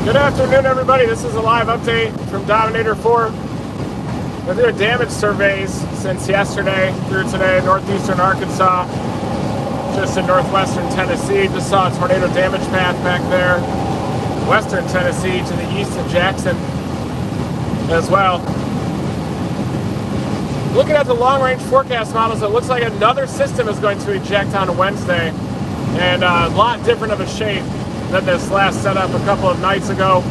Good afternoon, everybody. This is a live update from Dominator Fore. We're doing damage surveys since yesterday through today, northeastern Arkansas, just in northwestern Tennessee. Just saw a tornado damage path back there. Western Tennessee to the east of Jackson as well. Looking at the long-range forecast models, it looks like another system is going to eject on Wednesday, and a lot different of a shape than this last setup a couple of nights ago.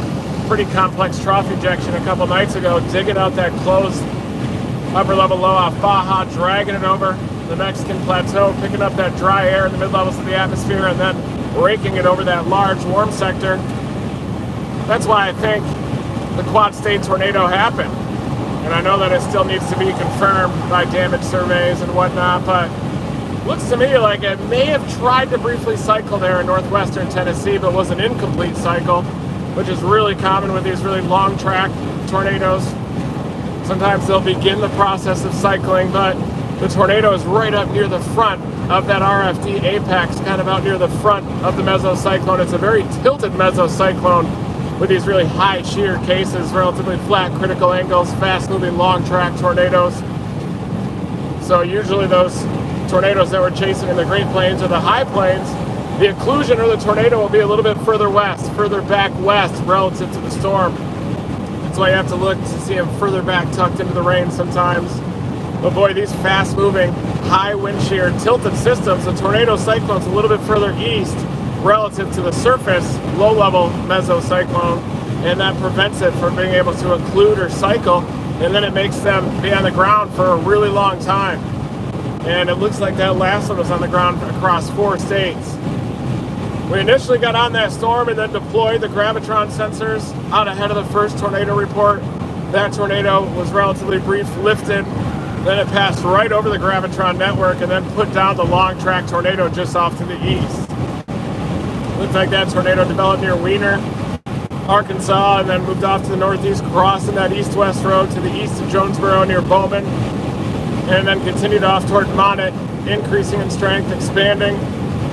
Pretty complex trough ejection a couple nights ago, digging out that closed upper level low off Baja, dragging it over the Mexican plateau, picking up that dry air in the mid-levels of the atmosphere, and then raking it over that large warm sector. That's why I think the Quad State tornado happened. And I know that it still needs to be confirmed by damage surveys and whatnot, but looks to me like it may have tried to briefly cycle there in northwestern Tennessee, but was an incomplete cycle, which is really common with these really long track tornadoes. Sometimes they'll begin the process of cycling, but the tornado is right up near the front of that RFD apex, kind of out near the front of the mesocyclone. It's a very tilted mesocyclone with these really high shear cases, relatively flat critical angles, fast-moving long track tornadoes. So usually those tornadoes that we're chasing in the Great Plains or the High Plains, the occlusion or the tornado will be a little bit further west, further back west relative to the storm. That's why you have to look to see them further back tucked into the rain sometimes. But boy, these fast-moving, high wind shear, tilted systems, the tornado cyclone's a little bit further east relative to the surface, low-level mesocyclone, and that prevents it from being able to occlude or cycle, and then it makes them be on the ground for a really long time. And it looks like that last one was on the ground across 4 states. We initially got on that storm and then deployed the gravitron sensors out ahead of the first tornado report. That tornado was relatively brief, lifted, then it passed right over the gravitron network and then put down the long track tornado just off to the east. Looked like that tornado developed near Weiner, Arkansas, and then moved off to the northeast, crossing that east-west road to the east of Jonesboro near Bowman, and then continued off toward Monet, increasing in strength, expanding,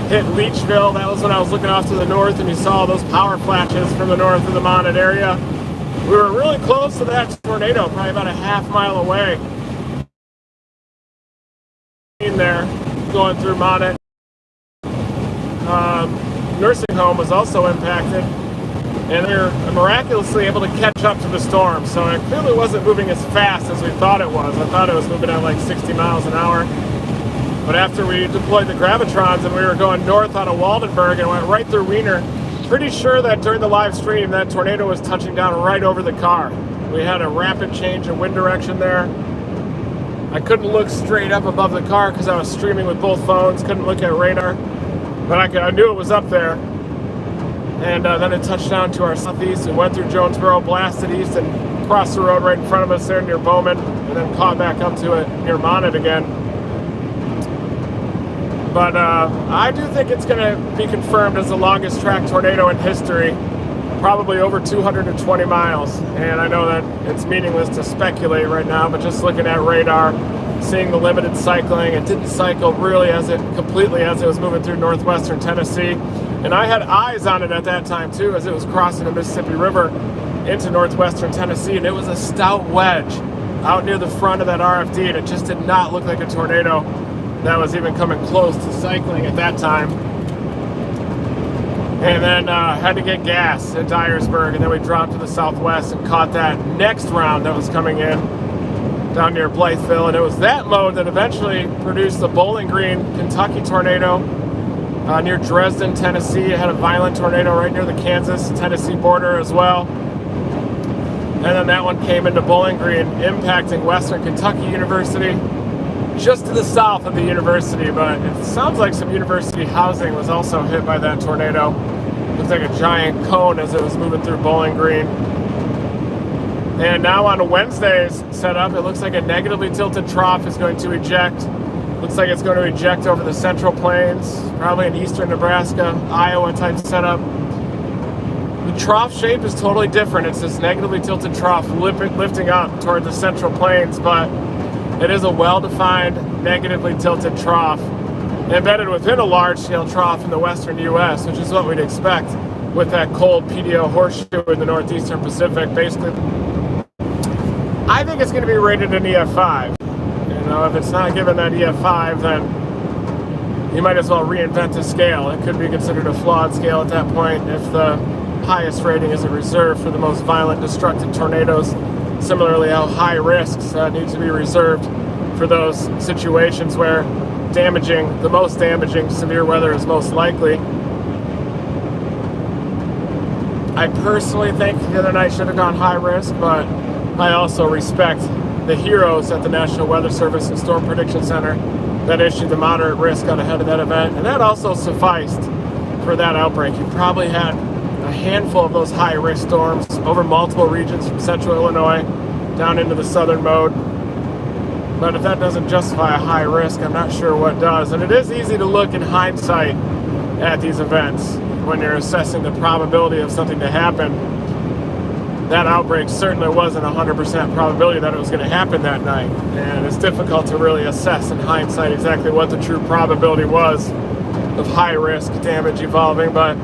hit Leachville. That was when I was looking off to the north, and you saw those power flashes from the north of the Monet area. We were really close to that tornado, probably about a half-mile away. In there, going through Monet. Nursing home was also impacted, and they were miraculously able to catch up to the storm. So it clearly wasn't moving as fast as we thought it was. I thought it was moving at like 60 miles an hour. But after we deployed the gravitrons and we were going north out of Waldenburg and went right through Weiner, pretty sure that during the live stream that tornado was touching down right over the car. We had a rapid change in wind direction there. I couldn't look straight up above the car because I was streaming with both phones, couldn't look at radar. But I knew it was up there, and then it touched down to our southeast and went through Jonesboro, blasted east, and crossed the road right in front of us there near Bowman, and then caught back up to it near Monet again. But I do think it's going to be confirmed as the longest track tornado in history, probably over 220 miles. And I know that it's meaningless to speculate right now, but just looking at radar, seeing the limited cycling, it didn't cycle really completely as it was moving through northwestern Tennessee. And I had eyes on it at that time too, as it was crossing the Mississippi River into northwestern Tennessee, and it was a stout wedge out near the front of that RFD, and it just did not look like a tornado that was even coming close to cycling at that time. And then had to get gas at Dyersburg, and then we dropped to the southwest and caught that next round that was coming in down near Blytheville, and it was that mode that eventually produced the Bowling Green, Kentucky tornado near Dresden, Tennessee. It had a violent tornado right near the Kansas-Tennessee border as well. And then that one came into Bowling Green, impacting Western Kentucky University, just to the south of the university, but it sounds like some university housing was also hit by that tornado. Looks like a giant cone as it was moving through Bowling Green. And now on Wednesday's setup, it looks like a negatively tilted trough is going to eject. Looks like it's going to eject over the Central Plains, probably in eastern Nebraska, Iowa type setup. The trough shape is totally different. It's this negatively tilted trough lifting up toward the Central Plains, but it is a well-defined negatively tilted trough embedded within a large-scale trough in the western U.S., which is what we'd expect with that cold PDO horseshoe in the northeastern Pacific. Basically, I think it's going to be rated an EF5. You know, if it's not given that EF5, then you might as well reinvent the scale. It could be considered a flawed scale at that point if the highest rating is a reserve for the most violent, destructive tornadoes. Similarly, how high risks need to be reserved for those situations where the most damaging severe weather is most likely. I personally think the other night should have gone high risk, but I also respect the heroes at the National Weather Service and Storm Prediction Center that issued the moderate risk out ahead of that event, and that also sufficed for that outbreak. You probably had a handful of those high-risk storms over multiple regions from central Illinois down into the southern mode. But if that doesn't justify a high risk, I'm not sure what does. And it is easy to look in hindsight at these events when you're assessing the probability of something to happen. That outbreak certainly wasn't 100% probability that it was going to happen that night. And it's difficult to really assess in hindsight exactly what the true probability was of high-risk damage evolving. But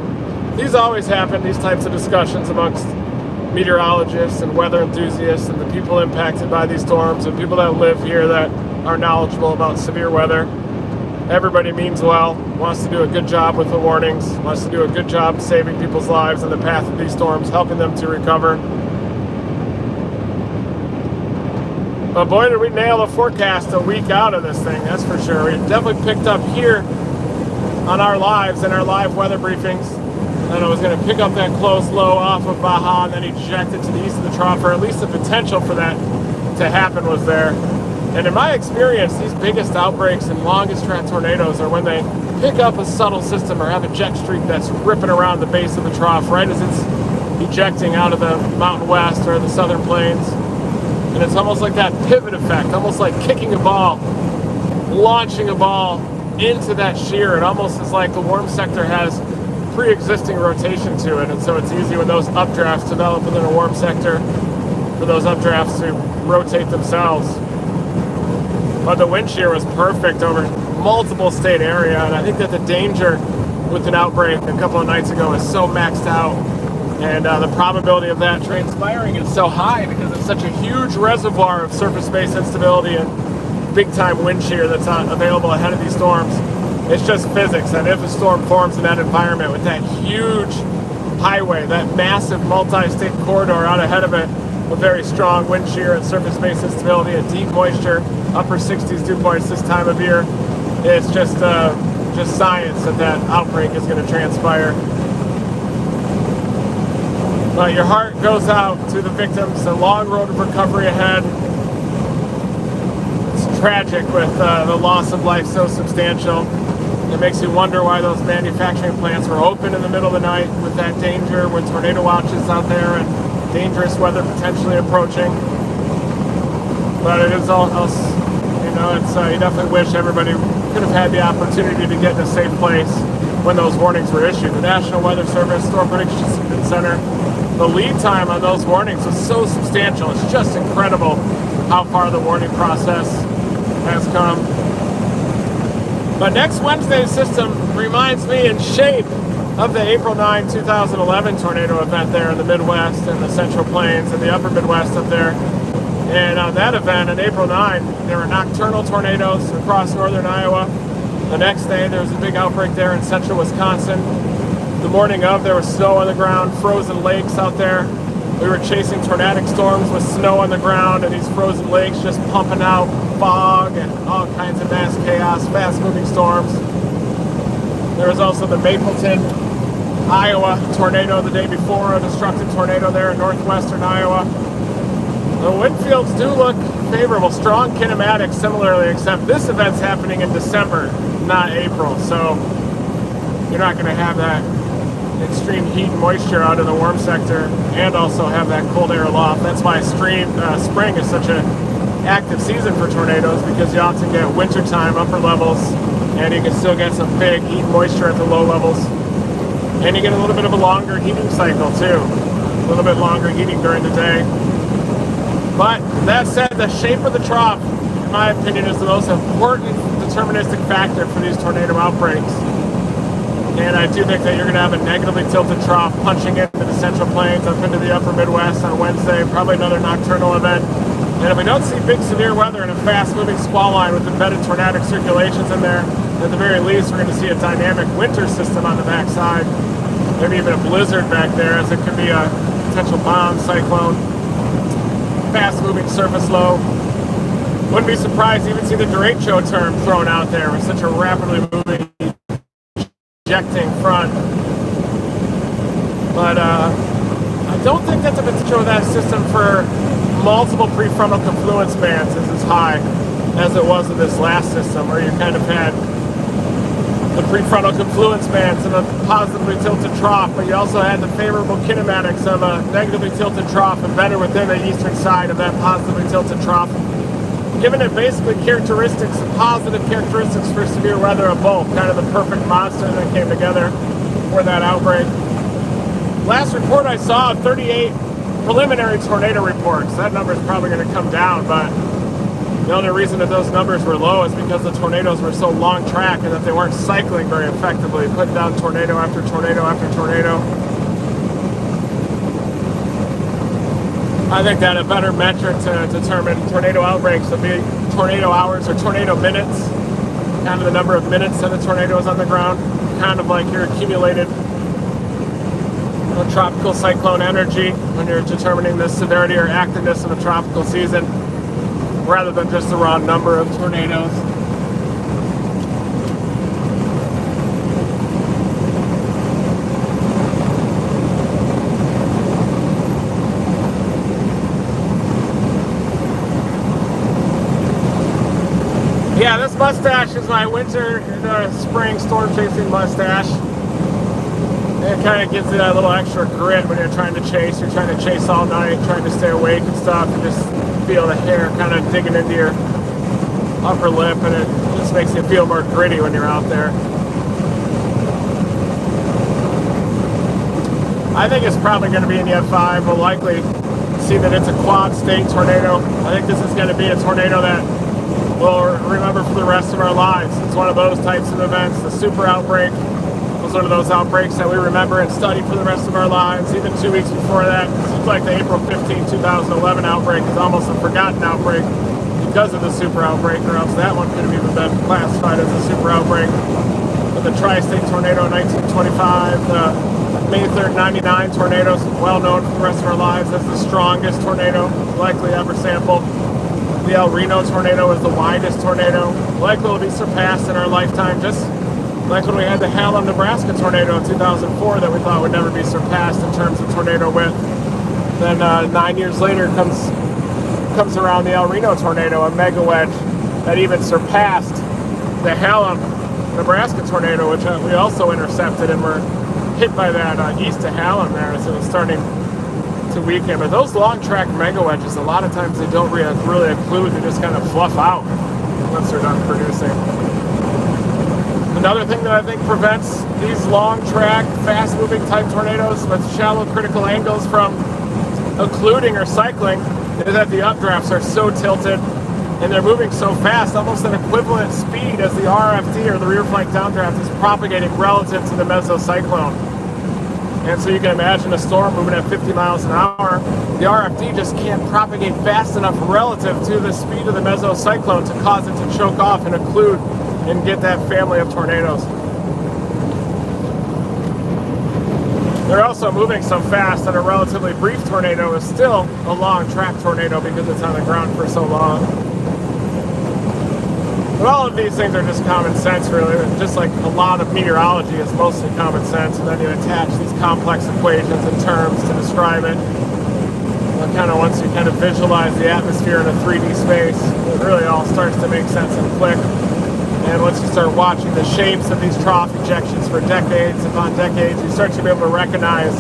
these always happen, these types of discussions amongst meteorologists and weather enthusiasts and the people impacted by these storms and people that live here that are knowledgeable about severe weather. Everybody means well, wants to do a good job with the warnings, wants to do a good job saving people's lives in the path of these storms, helping them to recover. But boy, did we nail the forecast a week out of this thing, that's for sure. We definitely picked up here on our lives and our live weather briefings. And it was going to pick up that close low off of Baja and then eject it to the east of the trough, or at least the potential for that to happen was there. And in my experience, these biggest outbreaks and longest track tornadoes are when they pick up a subtle system or have a jet streak that's ripping around the base of the trough right as it's ejecting out of the Mountain West or the Southern Plains. And it's almost like that pivot effect, almost like kicking a ball, launching a ball into that shear. It almost is like the warm sector has pre-existing rotation to it, and so it's easy when those updrafts develop within a warm sector for those updrafts to rotate themselves. But the wind shear was perfect over multiple state area, and I think that the danger with an outbreak a couple of nights ago is so maxed out, and the probability of that transpiring is so high because it's such a huge reservoir of surface-based instability and big-time wind shear that's available ahead of these storms. It's just physics, and if a storm forms in that environment with that huge highway, that massive multi-state corridor out ahead of it with very strong wind shear and surface-based instability and deep moisture, upper 60s dew points this time of year, it's just science that outbreak is going to transpire. But your heart goes out to the victims, a long road of recovery ahead. It's tragic with the loss of life so substantial. It makes you wonder why those manufacturing plants were open in the middle of the night with that danger, with tornado watches out there and dangerous weather potentially approaching. But it is all, it's you definitely wish everybody could have had the opportunity to get in a safe place when those warnings were issued. The National Weather Service Storm Prediction Center, the lead time on those warnings was so substantial. It's just incredible how far the warning process has come. But next Wednesday's system reminds me in shape of the April 9, 2011 tornado event there in the Midwest and the Central Plains and the Upper Midwest up there. And on that event, on April 9, there were nocturnal tornadoes across northern Iowa. The next day, there was a big outbreak there in central Wisconsin. The morning of, there was snow on the ground, frozen lakes out there. We were chasing tornadic storms with snow on the ground and these frozen lakes just pumping out fog and all kinds of mass chaos, fast-moving storms. There was also the Mapleton, Iowa tornado the day before, a destructive tornado there in northwestern Iowa. The wind fields do look favorable, strong kinematics similarly, except this event's happening in December, not April, so you're not going to have that extreme heat and moisture out in the warm sector and also have that cold air aloft. That's why spring is such an active season for tornadoes, because you often get wintertime upper levels and you can still get some big heat and moisture at the low levels. And you get a little bit of a longer heating cycle too, a little bit longer heating during the day. But that said, the shape of the trough, in my opinion, is the most important deterministic factor for these tornado outbreaks. And I do think that you're going to have a negatively tilted trough punching into the Central Plains up into the upper Midwest on Wednesday, probably another nocturnal event. And if we don't see big severe weather and a fast-moving squall line with embedded tornadic circulations in there, at the very least, we're going to see a dynamic winter system on the backside. Maybe even a blizzard back there, as it could be a potential bomb cyclone. Fast-moving surface low. Wouldn't be surprised to even see the derecho term thrown out there with such a rapidly moving, ejecting front. But I don't think that the potential of that system for multiple prefrontal confluence bands is as high as it was in this last system, where you kind of had the prefrontal confluence bands and a positively tilted trough, but you also had the favorable kinematics of a negatively tilted trough embedded within the eastern side of that positively tilted trough, giving it basically characteristics, positive characteristics for severe weather of both, kind of the perfect monster that came together for that outbreak. Last report I saw, 38 preliminary tornado reports. That number is probably going to come down, but the only reason that those numbers were low is because the tornadoes were so long track and that they weren't cycling very effectively, putting down tornado after tornado after tornado. I think that a better metric to determine tornado outbreaks would be tornado hours or tornado minutes, kind of the number of minutes that a tornado is on the ground, kind of like your accumulated tropical cyclone energy when you're determining the severity or activeness of a tropical season, rather than just the raw number of tornadoes. Yeah, this Mustache is my winter, spring storm chasing Mustache. It kind of gives you that little extra grit when you're trying to chase. You're trying to chase all night, trying to stay awake and stuff, and just feel the hair kind of digging into your upper lip, and it just makes you feel more gritty when you're out there. I think it's probably going to be in the F5. We'll likely see that it's a quad state tornado. I think this is going to be a tornado that we'll remember for the rest of our lives. It's one of those types of events. The super outbreak was one of those outbreaks that we remember and study for the rest of our lives. Even 2 weeks before that, it seems like the April 15, 2011 outbreak is almost a forgotten outbreak because of the super outbreak, or else that one could have even been classified as a super outbreak. But the tri-state tornado in 1925, the May 3rd 99 tornado is well known for the rest of our lives as the strongest tornado likely ever sampled. The El Reno tornado is the widest tornado, likely will be surpassed in our lifetime, just like when we had the Hallam, Nebraska tornado in 2004 that we thought would never be surpassed in terms of tornado width. Then 9 years later comes around the El Reno tornado, a mega wedge that even surpassed the Hallam, Nebraska tornado, which we also intercepted and were hit by that east of Hallam there as it was starting to weaken. But those long track mega wedges, a lot of times they don't really occlude, they just kind of fluff out once they're done producing. Another thing that I think prevents these long track, fast moving type tornadoes with shallow critical angles from occluding or cycling is that the updrafts are so tilted and they're moving so fast, almost an equivalent speed as the RFD or the rear flank downdraft is propagating relative to the mesocyclone. And so you can imagine a storm moving at 50 miles an hour. The RFD just can't propagate fast enough relative to the speed of the mesocyclone to cause it to choke off and occlude and get that family of tornadoes. They're also moving so fast that a relatively brief tornado is still a long track tornado because it's on the ground for so long. But all of these things are just common sense, really. Just like a lot of meteorology is mostly common sense, and then you attach these complex equations and terms to describe it. And kind of once you kind of visualize the atmosphere in a 3D space, it really all starts to make sense and click. And once you start watching the shapes of these trough ejections for decades upon decades, you start to be able to recognize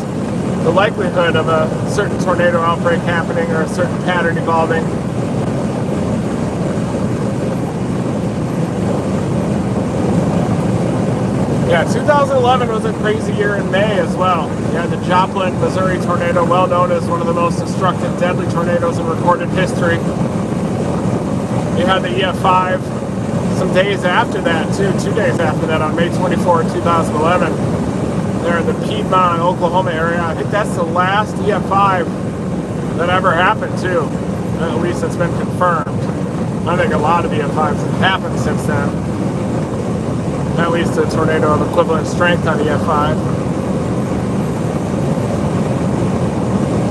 the likelihood of a certain tornado outbreak happening or a certain pattern evolving. Yeah, 2011 was a crazy year in May as well. You had the Joplin, Missouri tornado, well known as one of the most destructive, deadly tornadoes in recorded history. You had the EF5, some days after that too, 2 days after that, on May 24, 2011, there in the Piedmont, Oklahoma area. I think that's the last EF5 that ever happened too. At least it's been confirmed. I think a lot of EF5s have happened since then. At least a tornado of equivalent strength on EF5.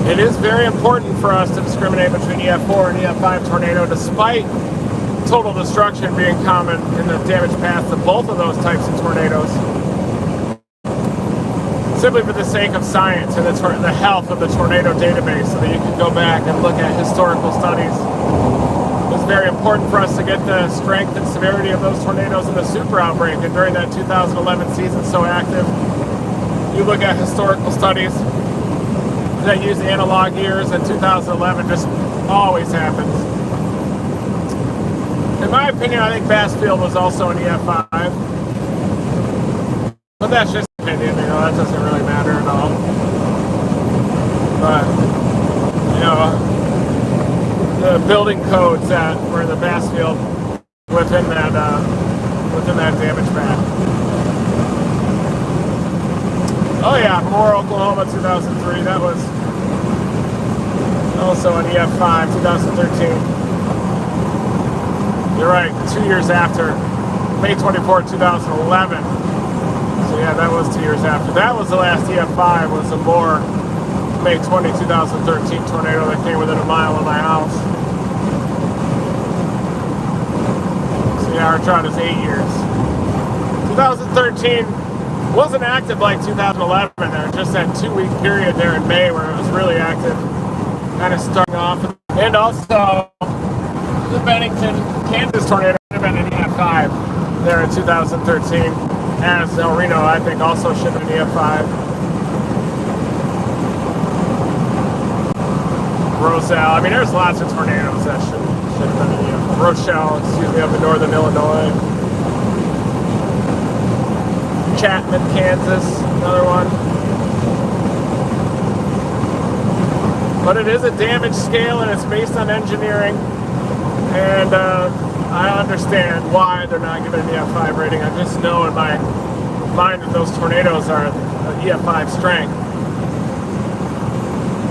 It is very important for us to discriminate between EF4 and EF5 tornado, despite total destruction being common in the damage paths of both of those types of tornadoes. Simply for the sake of science and the health of the tornado database, so that you can go back and look at historical studies. It's very important for us to get the strength and severity of those tornadoes in the super outbreak, and during that 2011 season so active, you look at historical studies that use analog years, and 2011 just always happens. In my opinion, I think Bassfield was also an EF5, but that's just opinion, that doesn't really matter at all. But, the building codes that were in the Bassfield within that damage path. Oh yeah, Moore, Oklahoma, 2003. That was also an EF5, 2013. You're right, 2 years after, May 24, 2011. So yeah, that was 2 years after. That was the last EF5, was a Moore, May 20, 2013 tornado that came within a mile of my house. So yeah, our drought is 8 years. 2013 wasn't active like 2011 there, just that 2-week period there in May where it was really active, kind of starting off. And also, the Bennington, Kansas tornado should have been an EF5 there in 2013, as El Reno, I think, also should have been an EF5. Roselle, I mean, there's lots of tornadoes that should have been an EF5. Rochelle, up in northern Illinois. Chapman, Kansas, another one. But it is a damage scale, and it's based on engineering. And I understand why they're not giving an EF5 rating. I just know in my mind that those tornadoes are EF5 strength.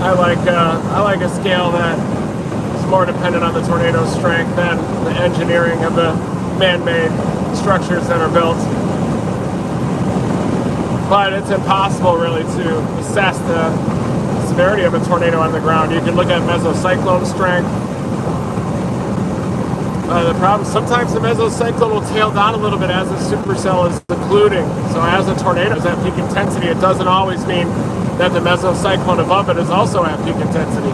I like a scale that is more dependent on the tornado strength than the engineering of the man-made structures that are built. But it's impossible really to assess the severity of a tornado on the ground. You can look at mesocyclone strength. The problem, sometimes the mesocyclone will tail down a little bit as the supercell is occluding. So as the tornado is at peak intensity, it doesn't always mean that the mesocyclone above it is also at peak intensity.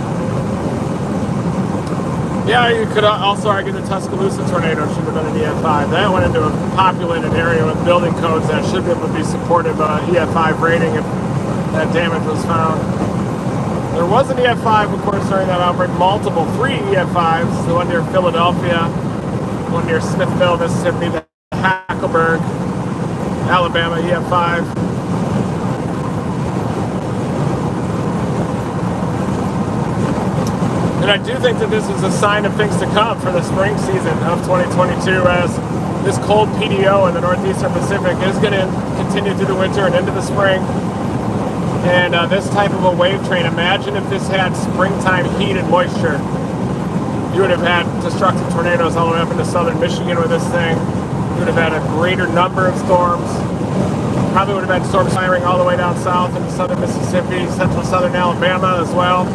Yeah, you could also argue the Tuscaloosa tornado should have been an EF5. That went into a populated area with building codes that should be able to be supportive of EF5 rating if that damage was found. There was an EF5, of course, during that outbreak, three EF5s, the one near Philadelphia, one near Smithville, Mississippi, the Hackleburg, Alabama EF5. And I do think that this is a sign of things to come for the spring season of 2022, as this cold PDO in the northeastern Pacific is going to continue through the winter and into the spring. And this type of a wave train, imagine if this had springtime heat and moisture. You would have had destructive tornadoes all the way up into southern Michigan with this thing. You would have had a greater number of storms. Probably would have had storms firing all the way down south into southern Mississippi, central southern Alabama as well.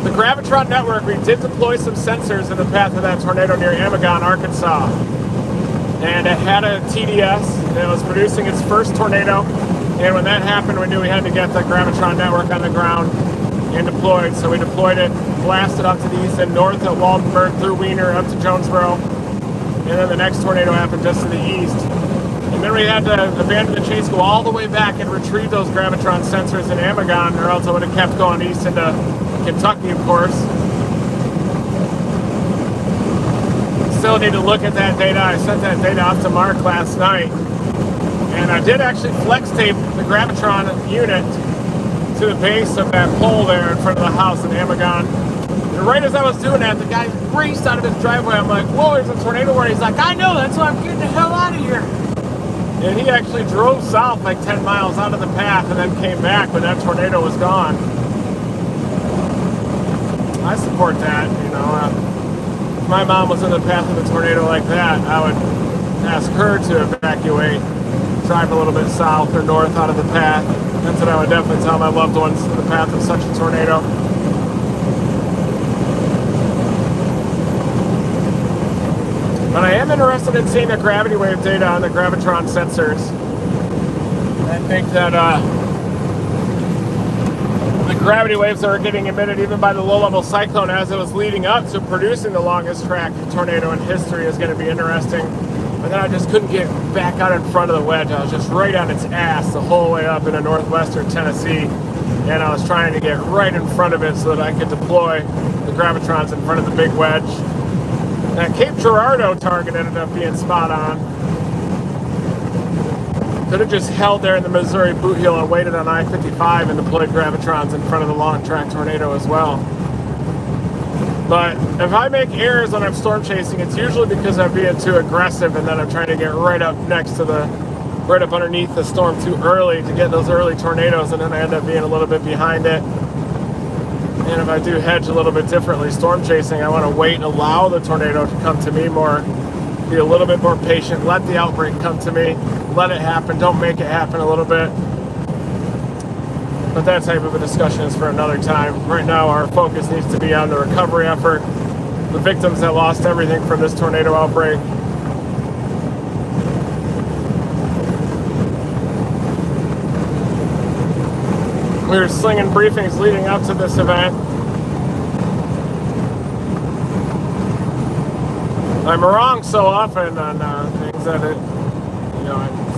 The Gravitron network, we did deploy some sensors in the path of that tornado near Amagon, Arkansas. And it had a TDS, and it was producing its first tornado. And when that happened, we knew we had to get the Gravitron network on the ground and deployed. So we deployed it, blasted up to the east and north at Waldenburg, through Wiener, up to Jonesboro. And then the next tornado happened just to the east. And then we had to abandon the chase, go all the way back and retrieve those Gravitron sensors in Amagon, or else it would have kept going east into Kentucky, of course. Still need to look at that data. I sent that data off to Mark last night. And I did actually flex tape the Gravitron unit to the base of that pole there in front of the house in Amagon. And And right as I was doing that, the guy raced out of his driveway. I'm like, whoa, there's a tornado warning. He's like, I know, that's why I'm getting the hell out of here. And he actually drove south like 10 miles out of the path and then came back when that tornado was gone. I support that, you know. If my mom was in the path of a tornado like that, I would ask her to evacuate, drive a little bit south or north out of the path. That's what I would definitely tell my loved ones in the path of such a tornado. But I am interested in seeing the gravity wave data on the gravitron sensors. I think that the gravity waves that are getting emitted even by the low-level cyclone as it was leading up to producing the longest track tornado in history is going to be interesting. But then I just couldn't get back out in front of the wedge. I was just right on its ass the whole way up into northwestern Tennessee. And I was trying to get right in front of it so that I could deploy the gravitrons in front of the big wedge. That Cape Girardeau target ended up being spot on. Could have just held there in the Missouri boot heel and waited on I-55 and deployed gravitrons in front of the long track tornado as well. But if I make errors when I'm storm chasing, it's usually because I'm being too aggressive and then I'm trying to get right up next to right up underneath the storm too early to get those early tornadoes, and then I end up being a little bit behind it. And if I do hedge a little bit differently, storm chasing, I want to wait and allow the tornado to come to me more, be a little bit more patient, let the outbreak come to me, let it happen, don't make it happen a little bit. But that type of a discussion is for another time. Right now, our focus needs to be on the recovery effort, the victims that lost everything from this tornado outbreak. We were slinging briefings leading up to this event. I'm wrong so often on things that I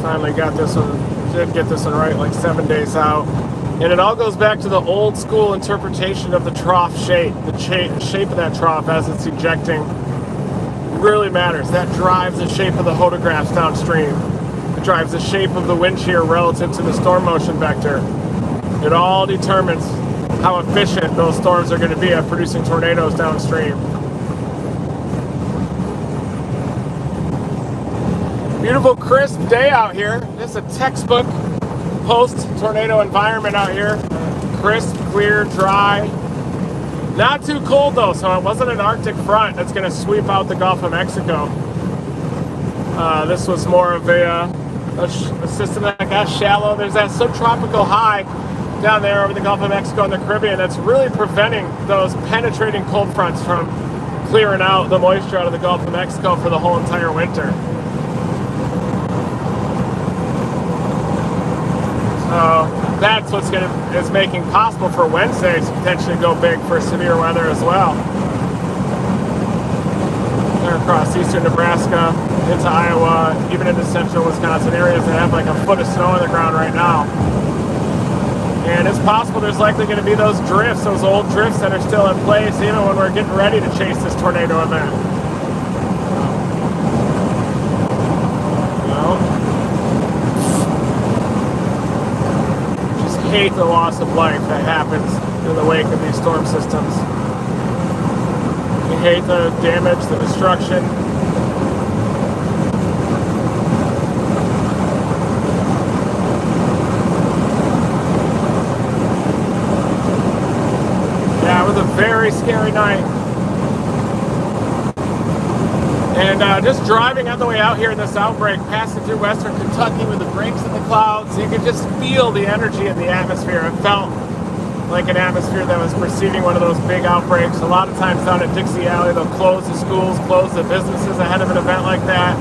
finally got this one, did get this one right like 7 days out. And it all goes back to the old school interpretation of the trough shape. The shape of that trough as it's ejecting really matters. That drives the shape of the photographs downstream. It drives the shape of the wind shear relative to the storm motion vector. It all determines how efficient those storms are going to be at producing tornadoes downstream. Beautiful, crisp day out here. This is a textbook post-tornado environment out here. Crisp, clear, dry. Not too cold though, so it wasn't an Arctic front that's going to sweep out the Gulf of Mexico. This was more of a system that got shallow. There's that subtropical high down there over the Gulf of Mexico and the Caribbean that's really preventing those penetrating cold fronts from clearing out the moisture out of the Gulf of Mexico for the whole entire winter. So that's what's is making possible for Wednesday to potentially go big for severe weather as well. They're across eastern Nebraska, into Iowa, even into central Wisconsin areas that have like a foot of snow on the ground right now. And it's possible there's likely going to be those drifts, those old drifts that are still in place even when we're getting ready to chase this tornado event. Just hate the loss of life that happens in the wake of these storm systems. You hate the damage, the destruction. Very scary night. And just driving on the way out here in this outbreak, passing through western Kentucky with the breaks in the clouds, you could just feel the energy in the atmosphere. It felt like an atmosphere that was preceding one of those big outbreaks. A lot of times down at Dixie Alley, they'll close the schools, close the businesses ahead of an event like that.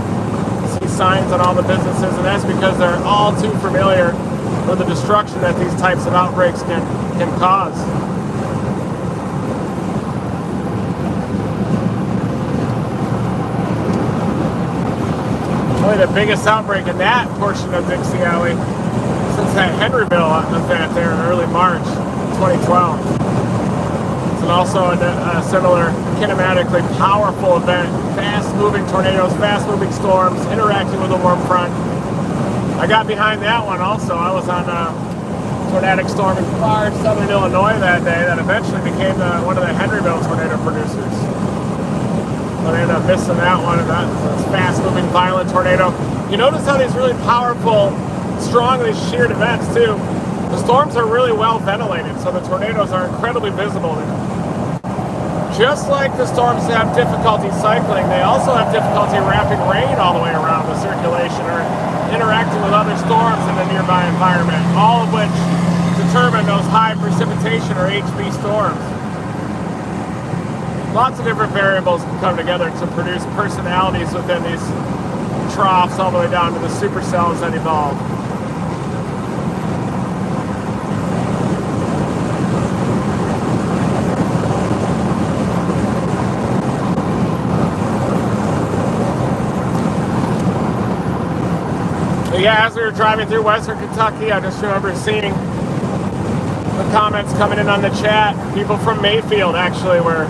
You see signs on all the businesses, and that's because they're all too familiar with the destruction that these types of outbreaks can cause. The biggest outbreak in that portion of Dixie Alley since that Henryville event there in early March 2012. It's also a similar kinematically powerful event. Fast-moving tornadoes, fast-moving storms, interacting with a warm front. I got behind that one also. I was on tornadic storm in far southern Illinois that day that eventually became one of the Henryville tornado producers. But I ended up missing that one, and that's fast-moving, violent tornado. You notice how these really powerful, strongly sheared events, too. The storms are really well ventilated, so the tornadoes are incredibly visible. Just like the storms have difficulty cycling, they also have difficulty wrapping rain all the way around the circulation or interacting with other storms in the nearby environment, all of which determine those high precipitation or HB storms. Lots of different variables can come together to produce personalities within these troughs all the way down to the supercells that evolve. But yeah, as we were driving through Western Kentucky, I just remember seeing the comments coming in on the chat. People from Mayfield actually were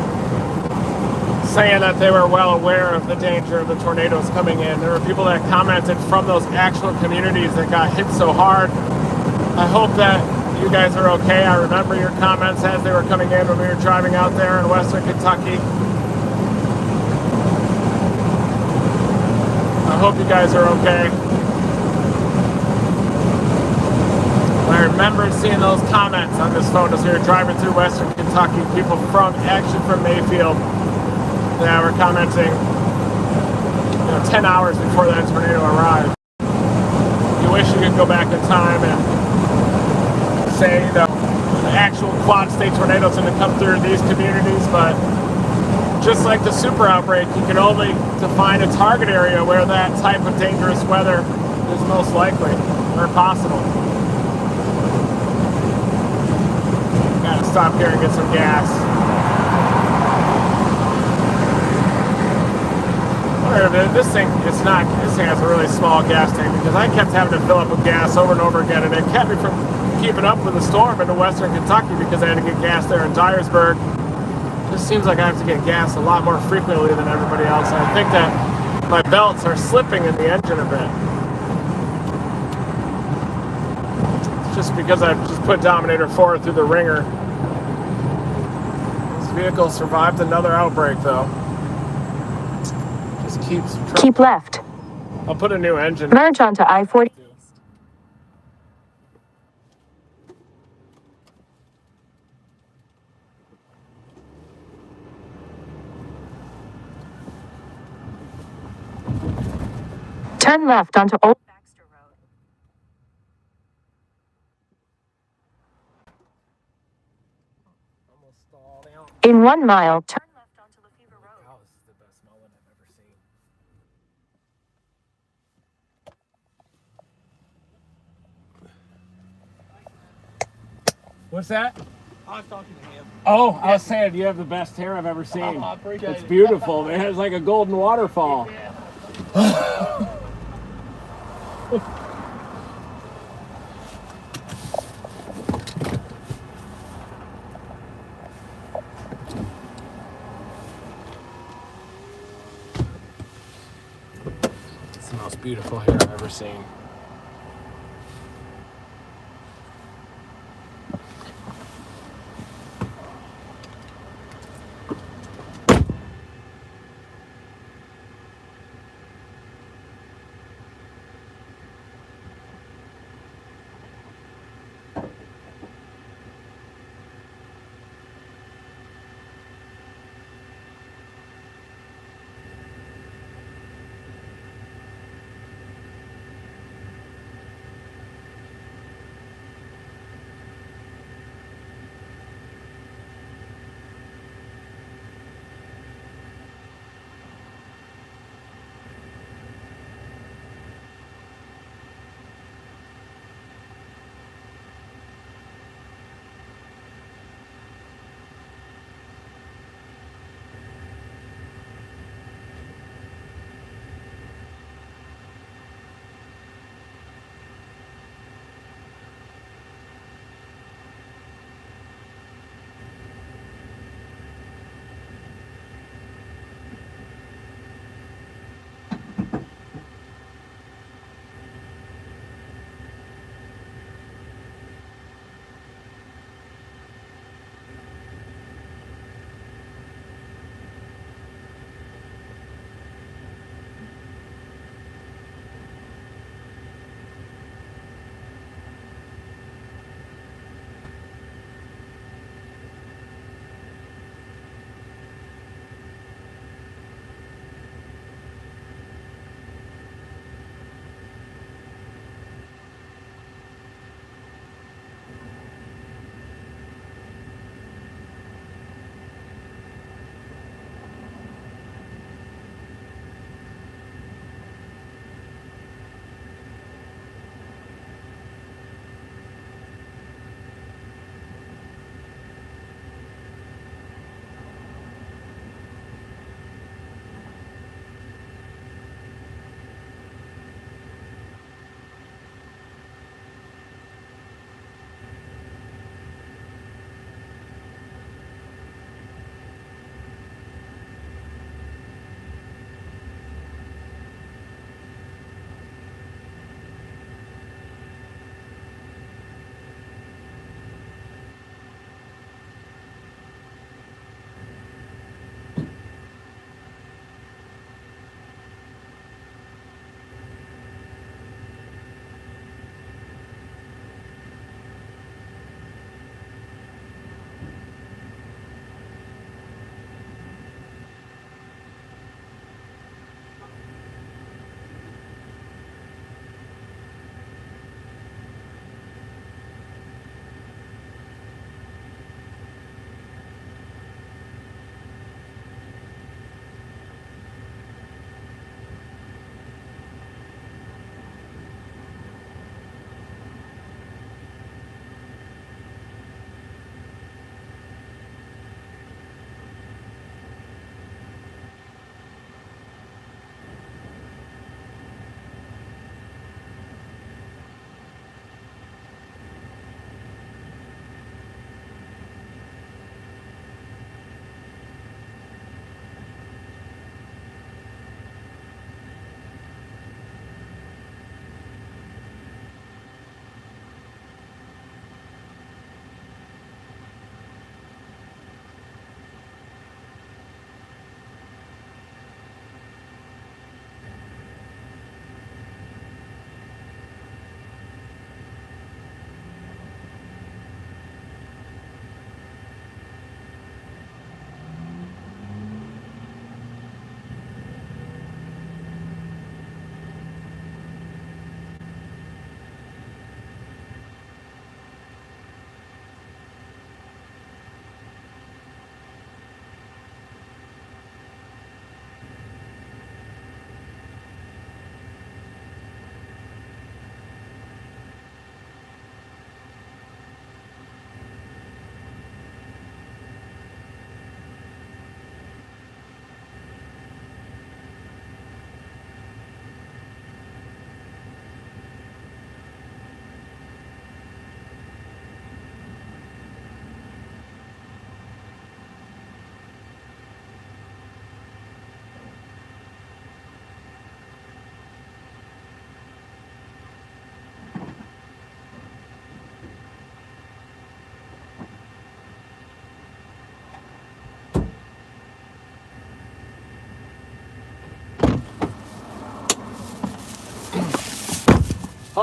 saying that they were well aware of the danger of the tornadoes coming in. There were people that commented from those actual communities that got hit so hard. I hope that you guys are okay. I remember your comments as they were coming in when we were driving out there in Western Kentucky. I hope you guys are okay. I remember seeing those comments on this phone as we were driving through Western Kentucky. People actually from Mayfield that were commenting 10 hours before that tornado arrived. You wish you could go back in time and say the actual quad state tornadoes going to come through these communities, but just like the super outbreak, you can only define a target area where that type of dangerous weather is most likely or possible. Gotta stop here and get some gas. This thing has a really small gas tank because I kept having to fill up with gas over and over again, and it kept me from keeping up with the storm into Western Kentucky because I had to get gas there in Dyersburg. It just seems like I have to get gas a lot more frequently than everybody else. And I think that my belts are slipping in the engine a bit. It's just because I've just put Dominator Fore through the ringer. This vehicle survived another outbreak, though. Keep left. I'll put a new engine. Merge onto I-40. Turn left onto Old Baxter Road. In 1 mile, turn left onto Lefevre Road. Wow, this is the best mullet I've ever seen. What's that? I was talking to him. Oh, I was saying you have the best hair I've ever seen. I appreciate it. It's beautiful, man. It's like a golden waterfall. It's the most beautiful hair I've ever seen.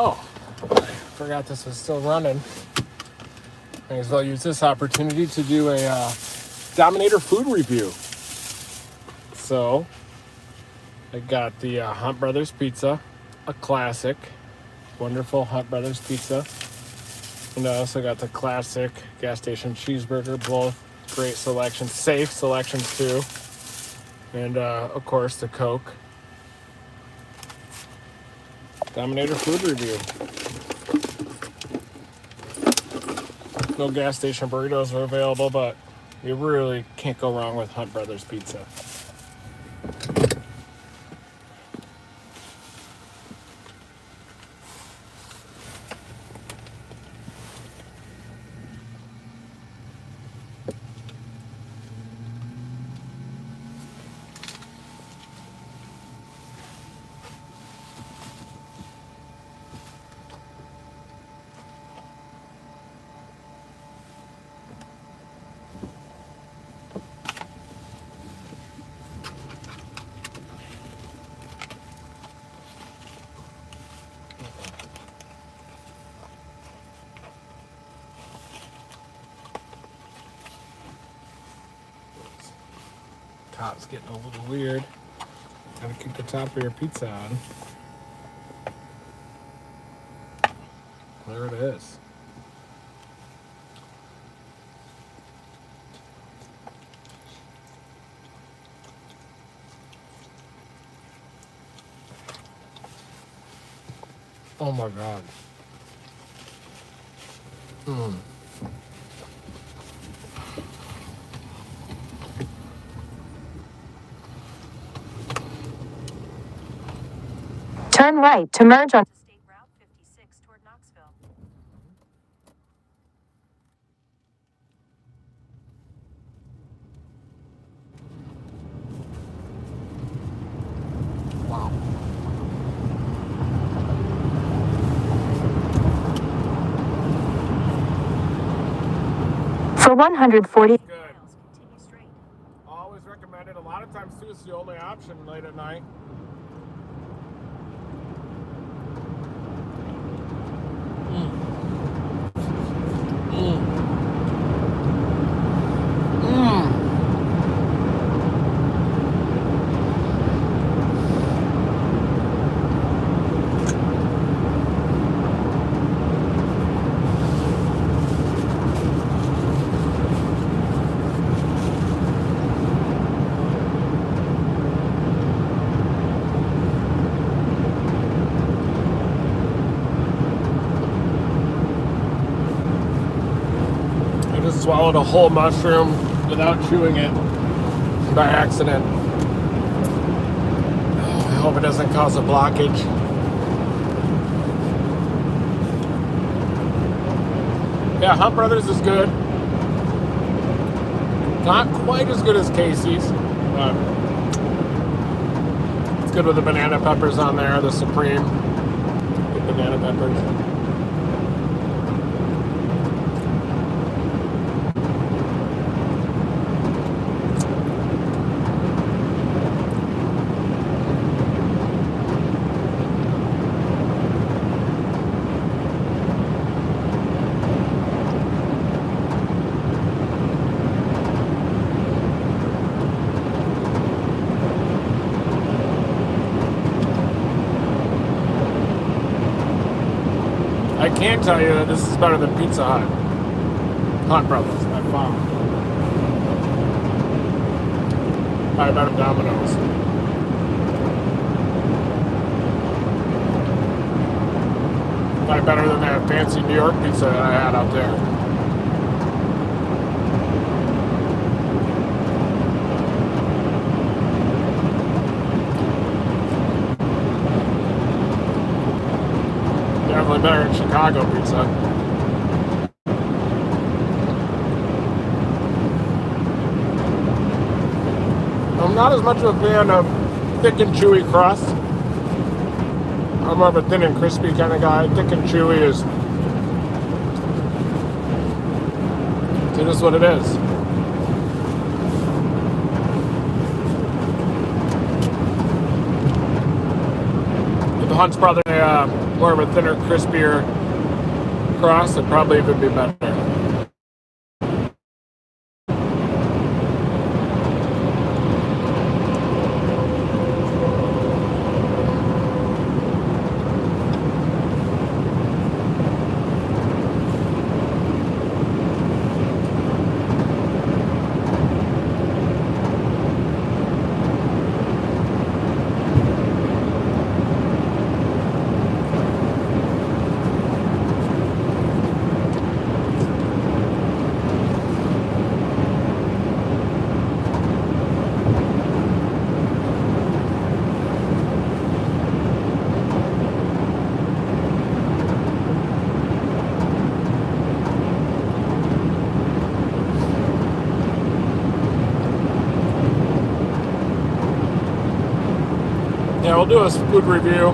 Oh, I forgot this was still running. May as well use this opportunity to do a Dominator food review. So, I got the Hunt Brothers pizza, a classic, wonderful Hunt Brothers pizza. And I also got the classic gas station cheeseburger, both great selections, safe selections too. And of course the Coke. Dominator food review. No gas station burritos are available, but you really can't go wrong with Hunt Brothers pizza. Top's getting a little weird. Gotta keep the top of your pizza on. There it is. Oh my God. Turn right to merge onto State Route 56 toward Knoxville. Wow. For 140 Good. miles, continue straight. Always recommended. A lot of times too, it's the only option late at night. I just swallowed a whole mushroom without chewing it by accident. I hope it doesn't cause a blockage. Yeah, Hunt Brothers is good. Not quite as good as Casey's, but it's good with the banana peppers on there, the Supreme. Good banana peppers. I can tell you that this is better than Pizza Hut. Hunt Brothers, by far. Probably better than Domino's. Probably better than that fancy New York pizza that I had out there. Definitely better than Chicago pizza. I'm not as much of a fan of thick and chewy crust. I'm more of a thin and crispy kind of guy. Thick and chewy is just what it is. The Hunt's Brothers, more of a thinner, crispier cross, it'd probably even be better. Yeah, we'll do a food review.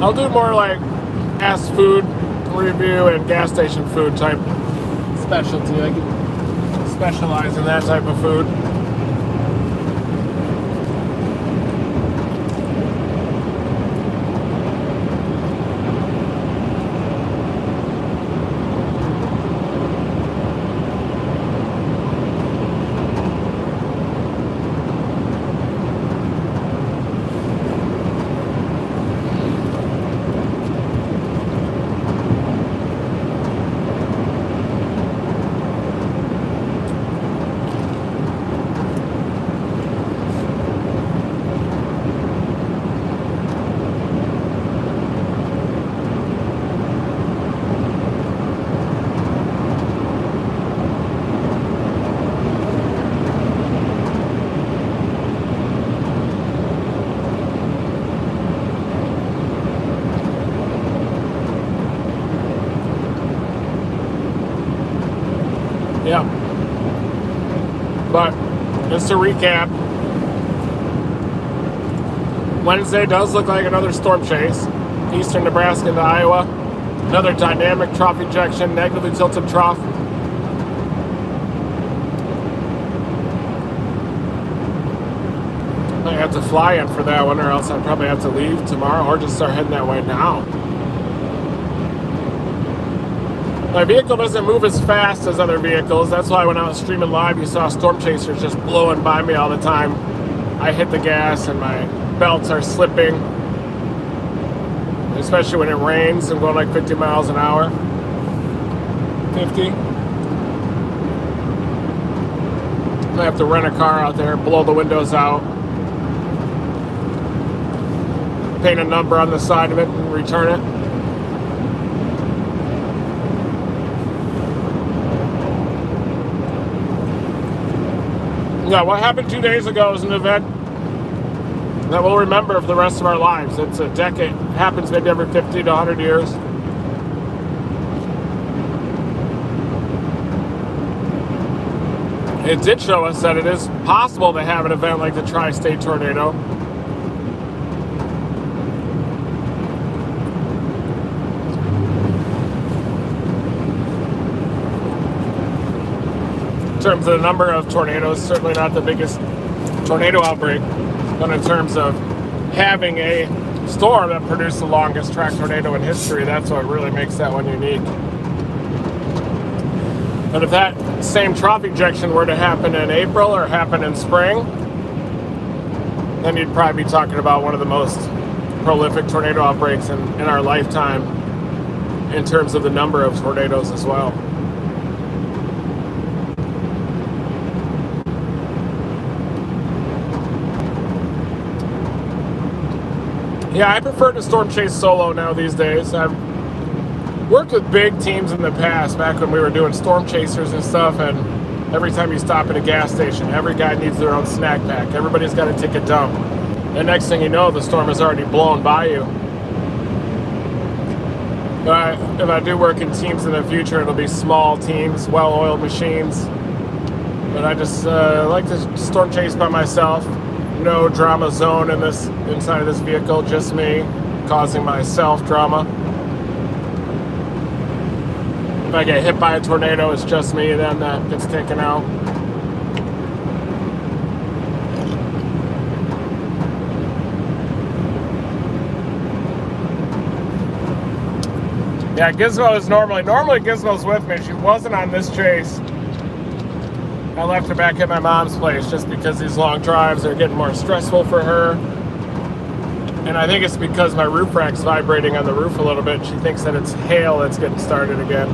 I'll do more like fast food review and gas station food type specialty. I can specialize in that type of food. Yeah. But just to recap, Wednesday does look like another storm chase. Eastern Nebraska into Iowa. Another dynamic trough ejection, negatively tilted trough. I have to fly in for that one, or else I'd probably have to leave tomorrow or just start heading that way now. My vehicle doesn't move as fast as other vehicles. That's why when I was streaming live, you saw storm chasers just blowing by me all the time. I hit the gas and my belts are slipping. Especially when it rains. I'm going like 50 miles an hour. 50. I have to rent a car out there, blow the windows out, paint a number on the side of it and return it. Yeah, what happened 2 days ago is an event that we'll remember for the rest of our lives. It's a decade. It happens maybe every 50 to 100 years. It did show us that it is possible to have an event like the Tri-State Tornado. In terms of the number of tornadoes, certainly not the biggest tornado outbreak, but in terms of having a storm that produced the longest track tornado in history, that's what really makes that one unique. But if that same trough ejection were to happen in April or happen in spring, then you'd probably be talking about one of the most prolific tornado outbreaks in our lifetime in terms of the number of tornadoes as well. Yeah, I prefer to storm chase solo now these days. I've worked with big teams in the past, back when we were doing storm chasers and stuff, and every time you stop at a gas station, every guy needs their own snack pack. Everybody's got to take a dump. And next thing you know, the storm has already blown by you. But if I do work in teams in the future, it'll be small teams, well-oiled machines. But I just like to storm chase by myself. No drama zone in this inside of this vehicle, just me causing myself drama. If I get hit by a tornado, it's just me, then that gets taken out. Yeah, Gizmo is normally Gizmo's with me. She wasn't on this chase. I left her back at my mom's place just because these long drives are getting more stressful for her. And I think it's because my roof rack's vibrating on the roof a little bit. She thinks that it's hail that's getting started again.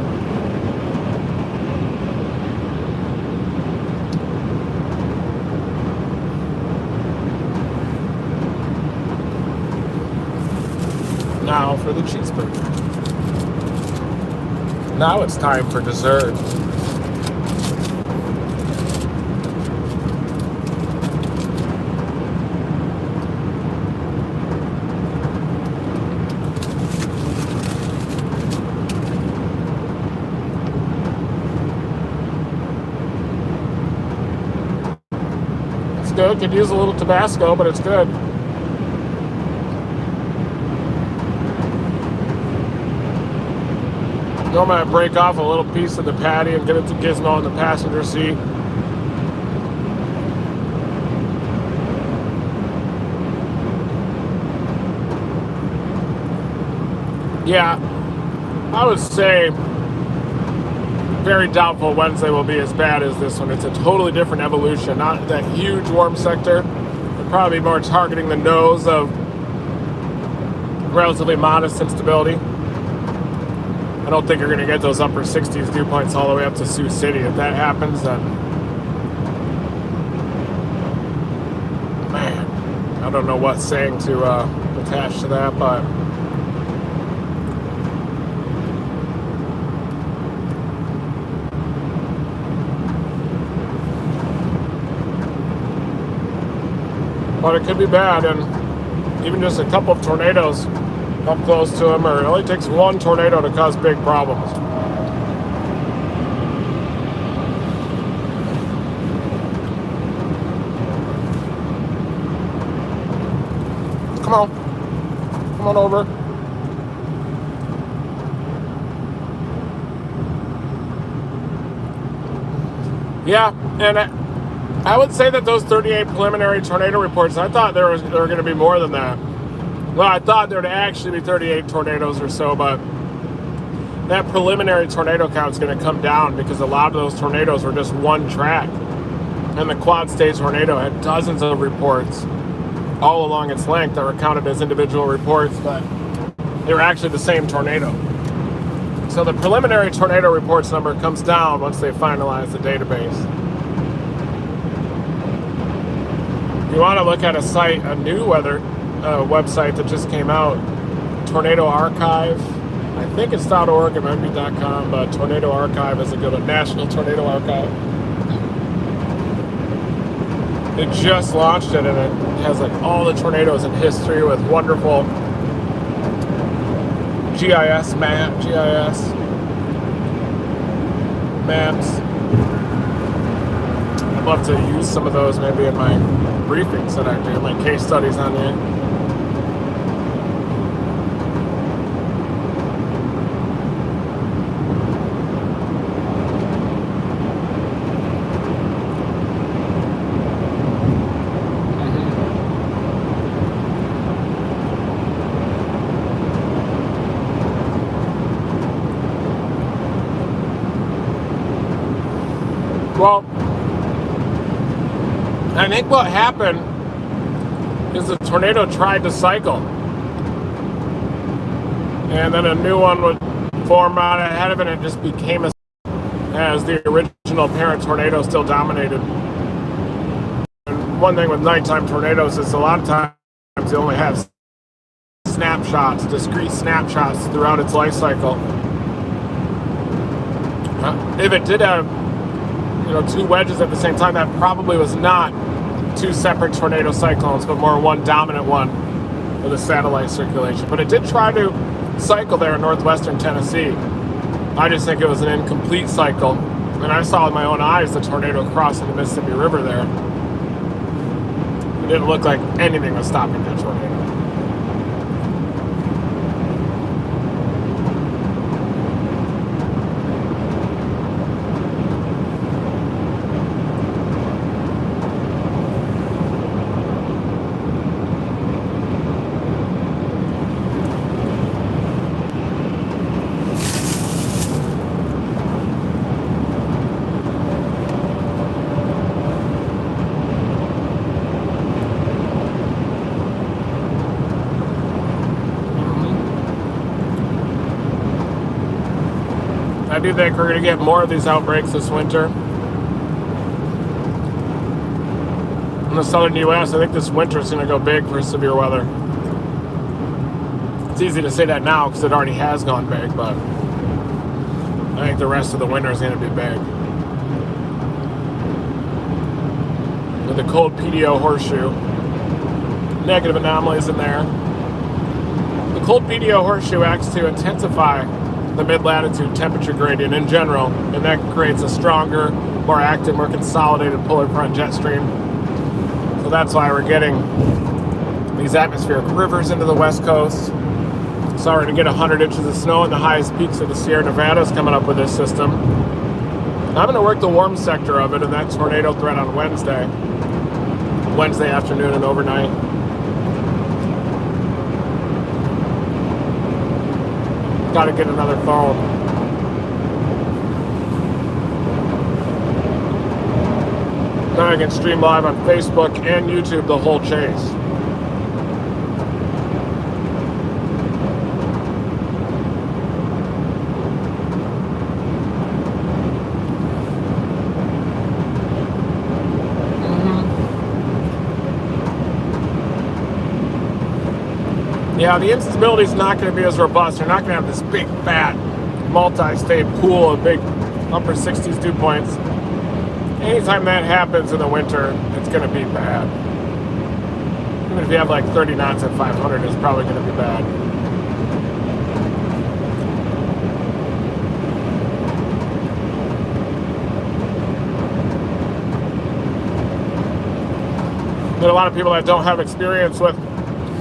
Now for the cheeseburger. Now it's time for dessert. It's good. Could use a little Tabasco, but it's good. Normally I break off a little piece of the patty and give it to Gizmo in the passenger seat. Yeah, I would say very doubtful Wednesday will be as bad as this one. It's a totally different evolution, not that huge warm sector. It'll probably be more targeting the nose of relatively modest instability. I don't think you're going to get those upper 60s dew points all the way up to Sioux City. If that happens, then, man, I don't know what saying to attach to that, but it could be bad, and even just a couple of tornadoes up close to them, or it only takes one tornado to cause big problems. Come on over. Yeah, and I would say that those 38 preliminary tornado reports, I thought there were going to be more than that. Well, I thought there would actually be 38 tornadoes or so, but that preliminary tornado count is going to come down because a lot of those tornadoes were just one track. And the Quad State tornado had dozens of reports all along its length that were counted as individual reports, but they were actually the same tornado. So the preliminary tornado reports number comes down once they finalize the database. If you want to look at a site, a new weather website that just came out, Tornado Archive. I think it's .org, it might be .com, but Tornado Archive is a good one. National Tornado Archive. It just launched it, and it has like all the tornadoes in history with wonderful GIS maps. I'd love to use some of those maybe in my briefings that I do, my case studies on it. Well, I think what happened is the tornado tried to cycle, and then a new one would form out ahead of it, and it just became as the original parent tornado still dominated. And one thing with nighttime tornadoes is a lot of times they only have snapshots, discrete snapshots throughout its life cycle. If it did have two wedges at the same time, that probably was not two separate tornado cyclones, but more one dominant one with a satellite circulation. But it did try to cycle there in northwestern Tennessee. I just think it was an incomplete cycle. And I saw with my own eyes the tornado crossing the Mississippi River there. It didn't look like anything was stopping that tornado. I do think we're going to get more of these outbreaks this winter. In the southern U.S., I think this winter is going to go big for severe weather. It's easy to say that now because it already has gone big, but I think the rest of the winter is going to be big. With the cold PDO horseshoe, negative anomalies in there. The cold PDO horseshoe acts to intensify the mid-latitude temperature gradient in general, and that creates a stronger, more active, more consolidated polar front jet stream. So that's why we're getting these atmospheric rivers into the west coast. Sorry to get 100 inches of snow in the highest peaks of the Sierra Nevadas coming up with this system. I'm going to work the warm sector of it and that tornado threat on Wednesday afternoon and overnight. Got to get another phone. Now I can stream live on Facebook and YouTube the whole chase. Yeah, the instability is not going to be as robust. You're not going to have this big, fat, multi-state pool of big upper 60s dew points. Anytime that happens in the winter, it's going to be bad. Even if you have like 30 knots at 500, it's probably going to be bad. There are a lot of people that don't have experience with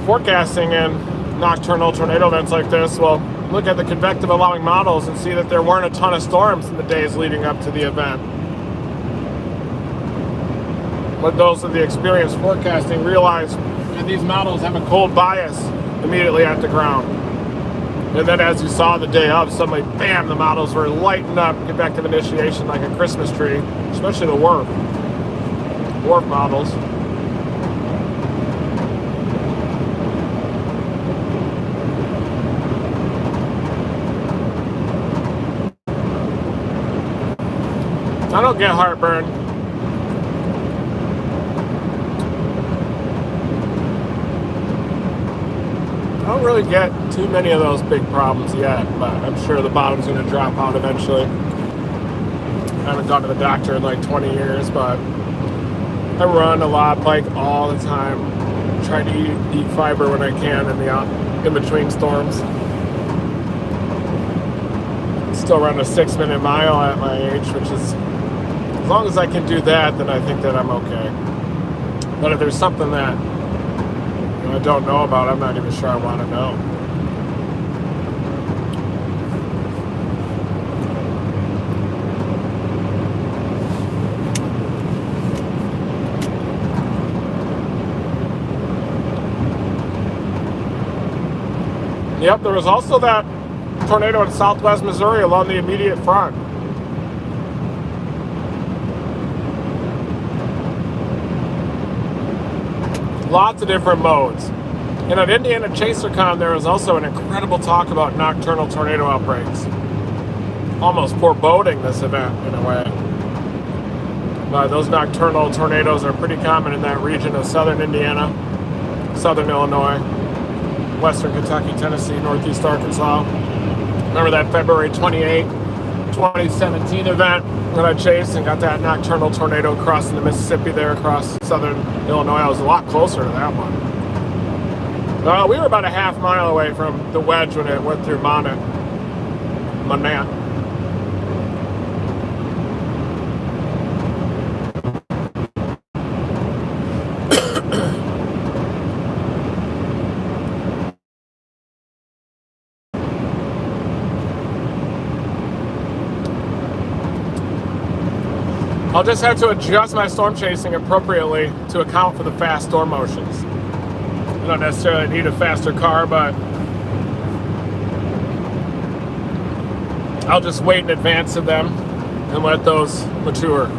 forecasting and nocturnal tornado events like this. Well, look at the convective allowing models and see that there weren't a ton of storms in the days leading up to the event. But those of the experienced forecasting realize that these models have a cold bias immediately at the ground. And then as you saw the day of, suddenly, bam, the models were lighting up convective initiation like a Christmas tree, especially the WRF models. I don't get heartburn. I don't really get too many of those big problems yet, but I'm sure the bottom's going to drop out eventually. I haven't gone to the doctor in like 20 years, but I run a lot, bike all the time. Try to eat fiber when I can in between storms. Still run a 6-minute mile at my age, which is, as long as I can do that, then I think that I'm okay. But if there's something that I don't know about, I'm not even sure I want to know. Yep, there was also that tornado in southwest Missouri along the immediate front. Lots of different modes. And at Indiana ChaserCon, there was also an incredible talk about nocturnal tornado outbreaks. Almost foreboding this event in a way. But those nocturnal tornadoes are pretty common in that region of southern Indiana, southern Illinois, western Kentucky, Tennessee, northeast Arkansas. Remember that February 28, 2017 event that I chased and got that nocturnal tornado crossing the Mississippi there across southern Illinois? I was a lot closer to that one. We were about a half mile away from the wedge when it went through Monat. I'll just have to adjust my storm chasing appropriately to account for the fast storm motions. I don't necessarily need a faster car, but I'll just wait in advance of them and let those mature.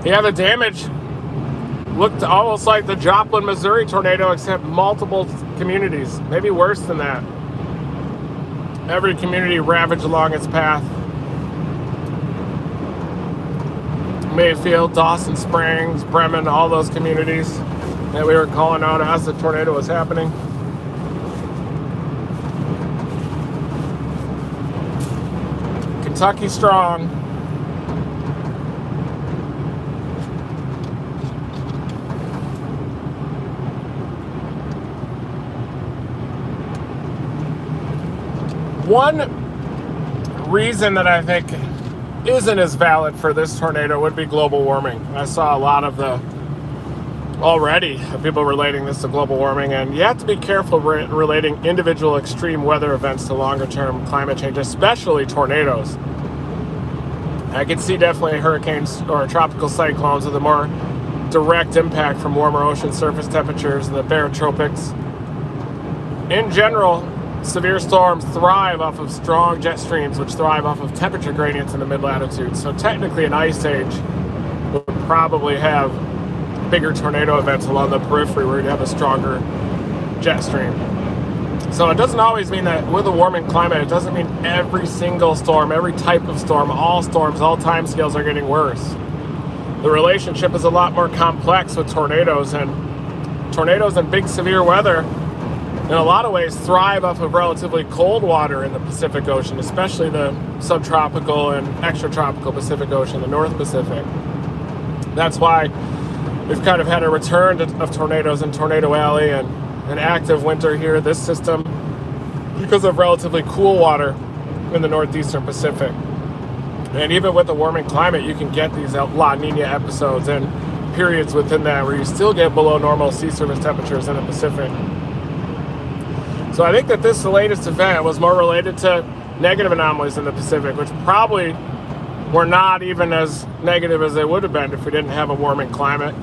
Yeah, the damage looked almost like the Joplin, Missouri tornado, except multiple communities, maybe worse than that. Every community ravaged along its path. Mayfield, Dawson Springs, Bremen, all those communities that we were calling out as the tornado was happening. Kentucky strong. One reason that I think isn't as valid for this tornado would be global warming. I saw a lot of people relating this to global warming, and you have to be careful relating individual extreme weather events to longer term climate change, especially tornadoes. I can see definitely hurricanes or tropical cyclones with a more direct impact from warmer ocean surface temperatures in the barotropics. In general, severe storms thrive off of strong jet streams, which thrive off of temperature gradients in the mid-latitudes. So technically an ice age would probably have bigger tornado events along the periphery where you'd have a stronger jet stream. So it doesn't always mean that with a warming climate, it doesn't mean every single storm, every type of storm, all storms, all time scales are getting worse. The relationship is a lot more complex with tornadoes, and big severe weather in a lot of ways thrive off of relatively cold water in the Pacific Ocean, especially the subtropical and extratropical Pacific Ocean, the North Pacific. That's why we've kind of had a return of tornadoes in Tornado Alley and an active winter here, this system, because of relatively cool water in the northeastern Pacific. And even with a warming climate, you can get these La Nina episodes and periods within that where you still get below normal sea surface temperatures in the Pacific. So I think that this latest event was more related to negative anomalies in the Pacific, which probably were not even as negative as they would have been if we didn't have a warming climate.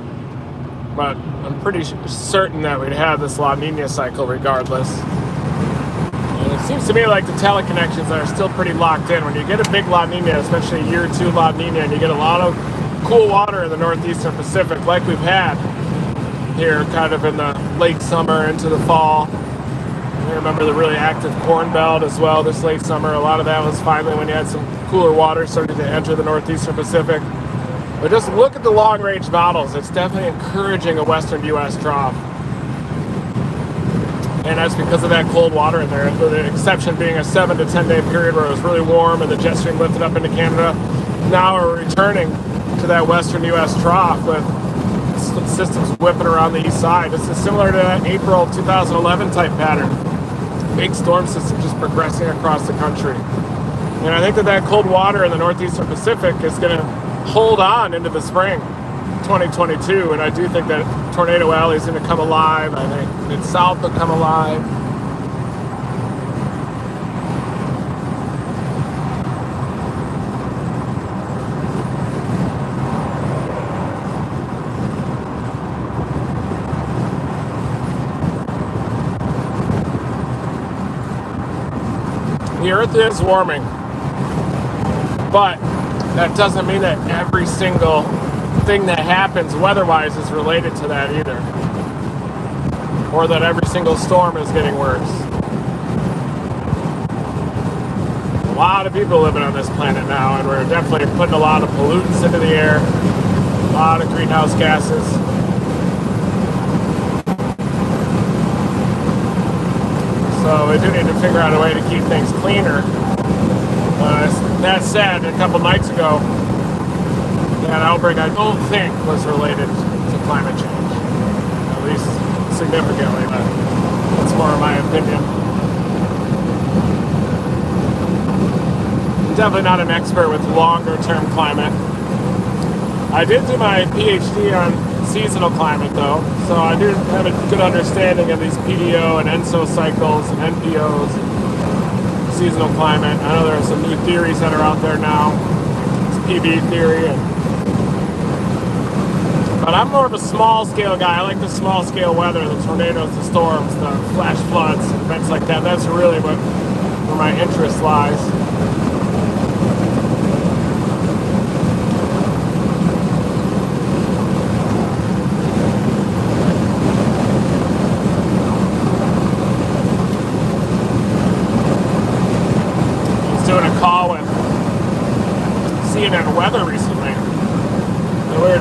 But I'm pretty certain that we'd have this La Nina cycle regardless. And it seems to me like the teleconnections are still pretty locked in. When you get a big La Nina, especially a year 2 La Nina, and you get a lot of cool water in the northeastern Pacific like we've had here kind of in the late summer into the fall. I remember the really active corn belt as well this late summer. A lot of that was finally when you had some cooler water starting to enter the northeastern Pacific. But just look at the long-range models. It's definitely encouraging a western U.S. trough. And that's because of that cold water in there. The exception being a 7 to 10 day period where it was really warm and the jet stream lifted up into Canada. Now we're returning to that western U.S. trough with systems whipping around the east side. This is similar to that April 2011 type pattern. Big storm system just progressing across the country. And I think that cold water in the northeastern Pacific is going to hold on into the spring 2022. And I do think that Tornado Alley is going to come alive. I think Mid-South will come alive. The Earth is warming, but that doesn't mean that every single thing that happens weather-wise is related to that either, or that every single storm is getting worse. A lot of people living on this planet now, and we're definitely putting a lot of pollutants into the air, a lot of greenhouse gases. So we do need to figure out a way to keep things cleaner. That said, a couple nights ago, that outbreak I don't think was related to climate change, at least significantly, but that's more of my opinion. I'm definitely not an expert with longer term climate. I did do my PhD on seasonal climate though, so I do have a good understanding of these PDO and ENSO cycles and NPOs and seasonal climate. I know there are some new theories that are out there now. It's PB theory, but I'm more of a small scale guy. I like the small scale weather, the tornadoes, the storms, the flash floods, events like that. That's really where my interest lies.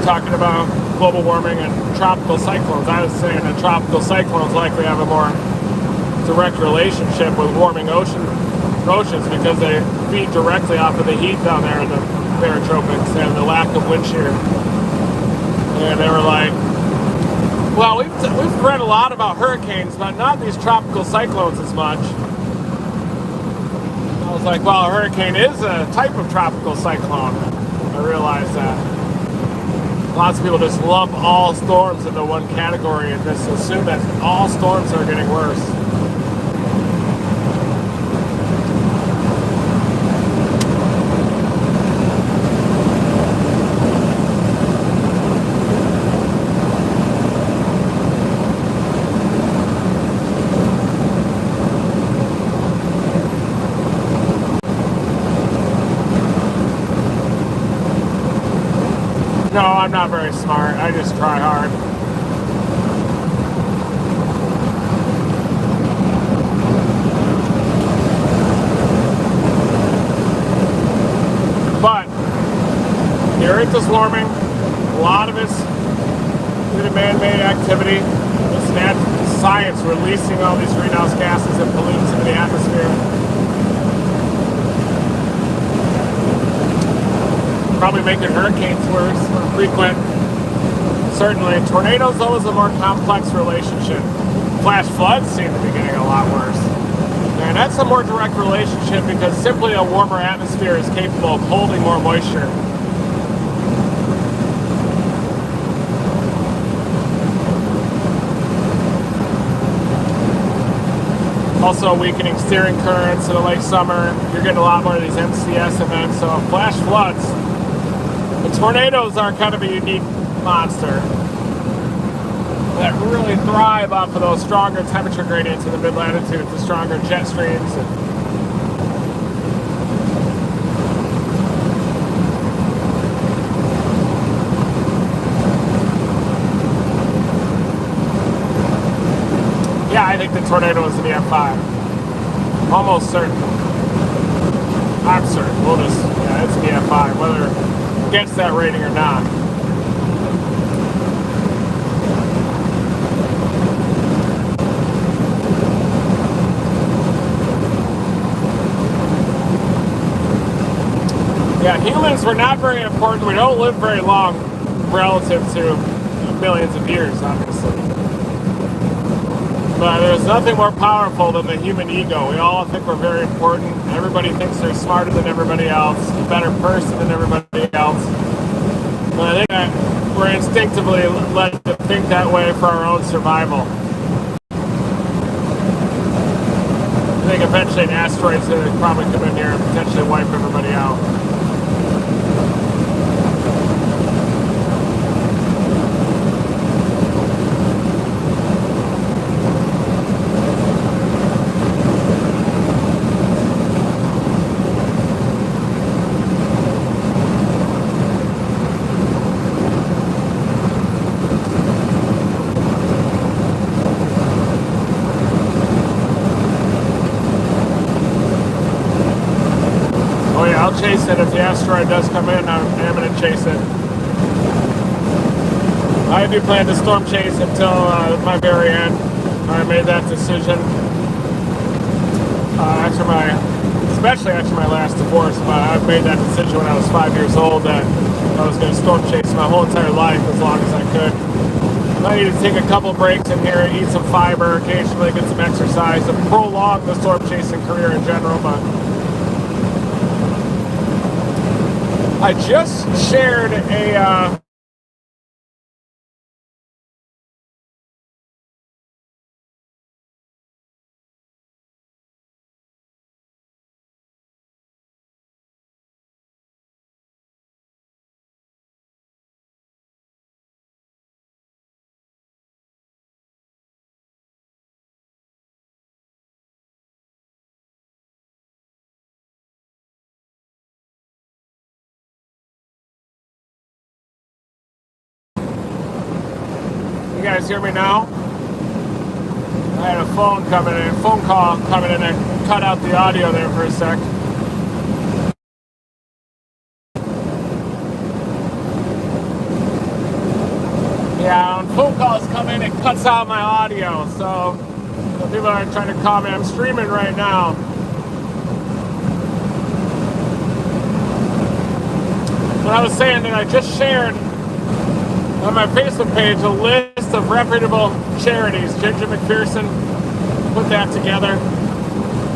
talking about global warming and tropical cyclones. I was saying that tropical cyclones likely have a more direct relationship with warming oceans because they feed directly off of the heat down there in the barotropics and the lack of wind shear. And they were like, well, we've read a lot about hurricanes, but not these tropical cyclones as much. I was like, well, a hurricane is a type of tropical cyclone. I realized that. Lots of people just lump all storms into one category and just assume that all storms are getting worse. No, I'm not very smart. I just try hard. But the Earth is warming. A lot of it's due to man-made activity. It's science releasing all these greenhouse gases and pollutants into the atmosphere. Probably making hurricanes worse, more frequent. Certainly. Tornadoes, though, is a more complex relationship. Flash floods seem to be getting a lot worse. And that's a more direct relationship because simply a warmer atmosphere is capable of holding more moisture. Also weakening steering currents in the late summer. You're getting a lot more of these MCS events. So flash floods. The tornadoes are kind of a unique monster that really thrive off of those stronger temperature gradients in the mid-latitudes, the stronger jet streams. Yeah, I think the tornado is an EF5. Almost certain. I'm certain. Yeah, it's an EF5. Whether gets that rating or not. Yeah, humans were not very important. We don't live very long relative to millions of years, obviously. But there's nothing more powerful than the human ego. We all think we're very important. Everybody thinks they're smarter than everybody else, a better person than everybody else. But I think that we're instinctively led to think that way for our own survival. I think eventually an asteroid's going to probably come in here and potentially wipe everybody out. Chase it if the asteroid does come in. I'm going to chase it. I do plan to storm chase until my very end. I made that decision especially after my last divorce. But I made that decision when I was 5 years old that I was going to storm chase my whole entire life as long as I could. I need to take a couple breaks in here, eat some fiber, occasionally get some exercise, and prolong the storm chasing career in general. But I just shared a You guys hear me now? I had a phone call coming in and cut out the audio there for a sec. Yeah, when phone calls come in, it cuts out my audio. So people are trying to call me. I'm streaming right now. But I was saying that I just shared on my Facebook page a list of reputable charities. Ginger McPherson put that together.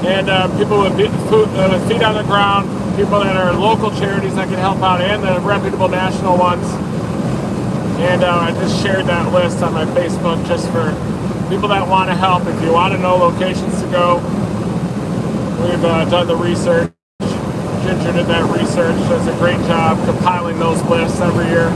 And people with feet on the ground, people that are local charities that can help out, and the reputable national ones. And I just shared that list on my Facebook just for people that want to help. If you want to know locations to go, we've done the research. Ginger did that research, does a great job compiling those lists every year.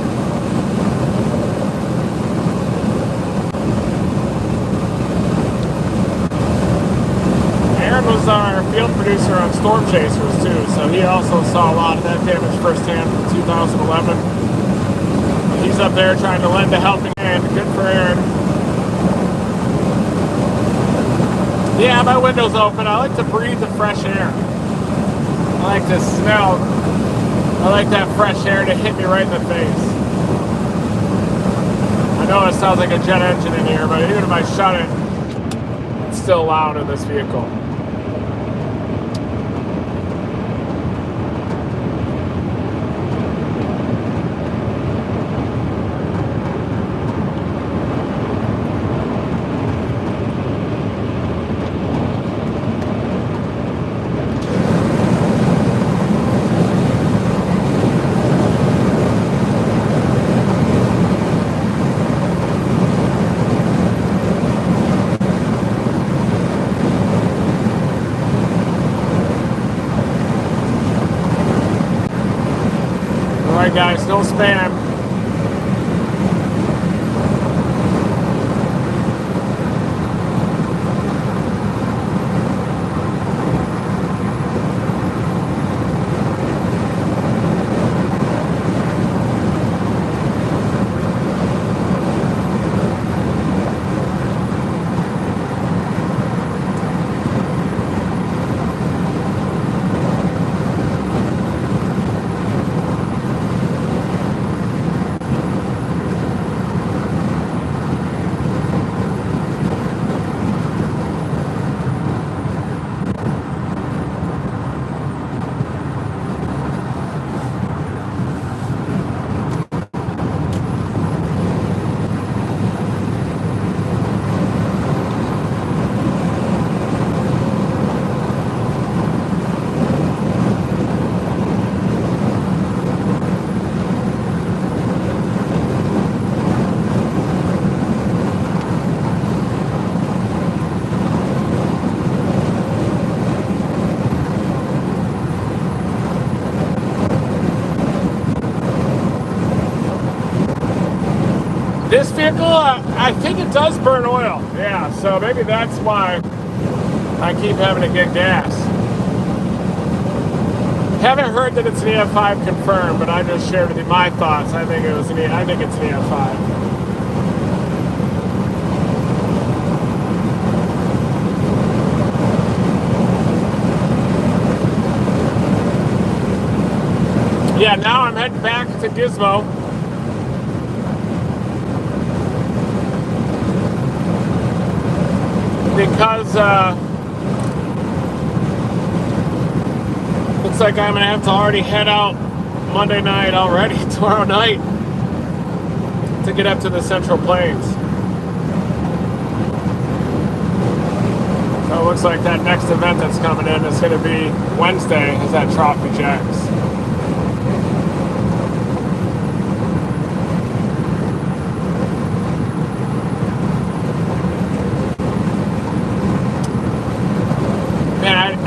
Aaron was our field producer on Storm Chasers too, so he also saw a lot of that damage firsthand from 2011. He's up there trying to lend a helping hand. Good for Aaron. Yeah, my window's open. I like to breathe the fresh air. I like to smell. I like that fresh air to hit me right in the face. I know it sounds like a jet engine in here, but even if I shut it, it's still loud in this vehicle. Guys, no spam. This vehicle, I think it does burn oil. Yeah, so maybe that's why I keep having to get gas. Haven't heard that it's an EF5 confirmed, but I just shared with you my thoughts. I think it's an EF5. Yeah, now I'm heading back to Gizmo. Because looks like I'm gonna have to already head out Monday night already, tomorrow night, to get up to the Central Plains. So it looks like that next event that's coming in is gonna be Wednesday, is that Trophy Jacks.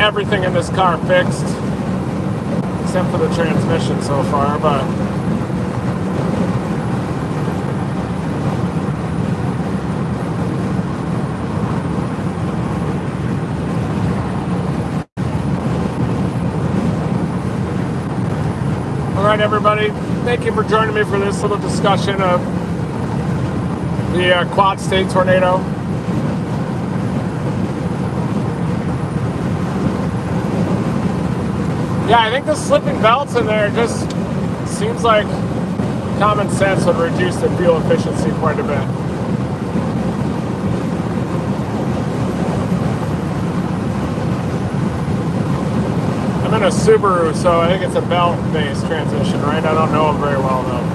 Everything in this car fixed except for the transmission so far, but all right, everybody, thank you for joining me for this little discussion of the Quad State tornado. Yeah, I think the slipping belts in there just seems like common sense would reduce the fuel efficiency quite a bit. I'm in a Subaru, so I think it's a belt-based transmission, right? I don't know them very well, though.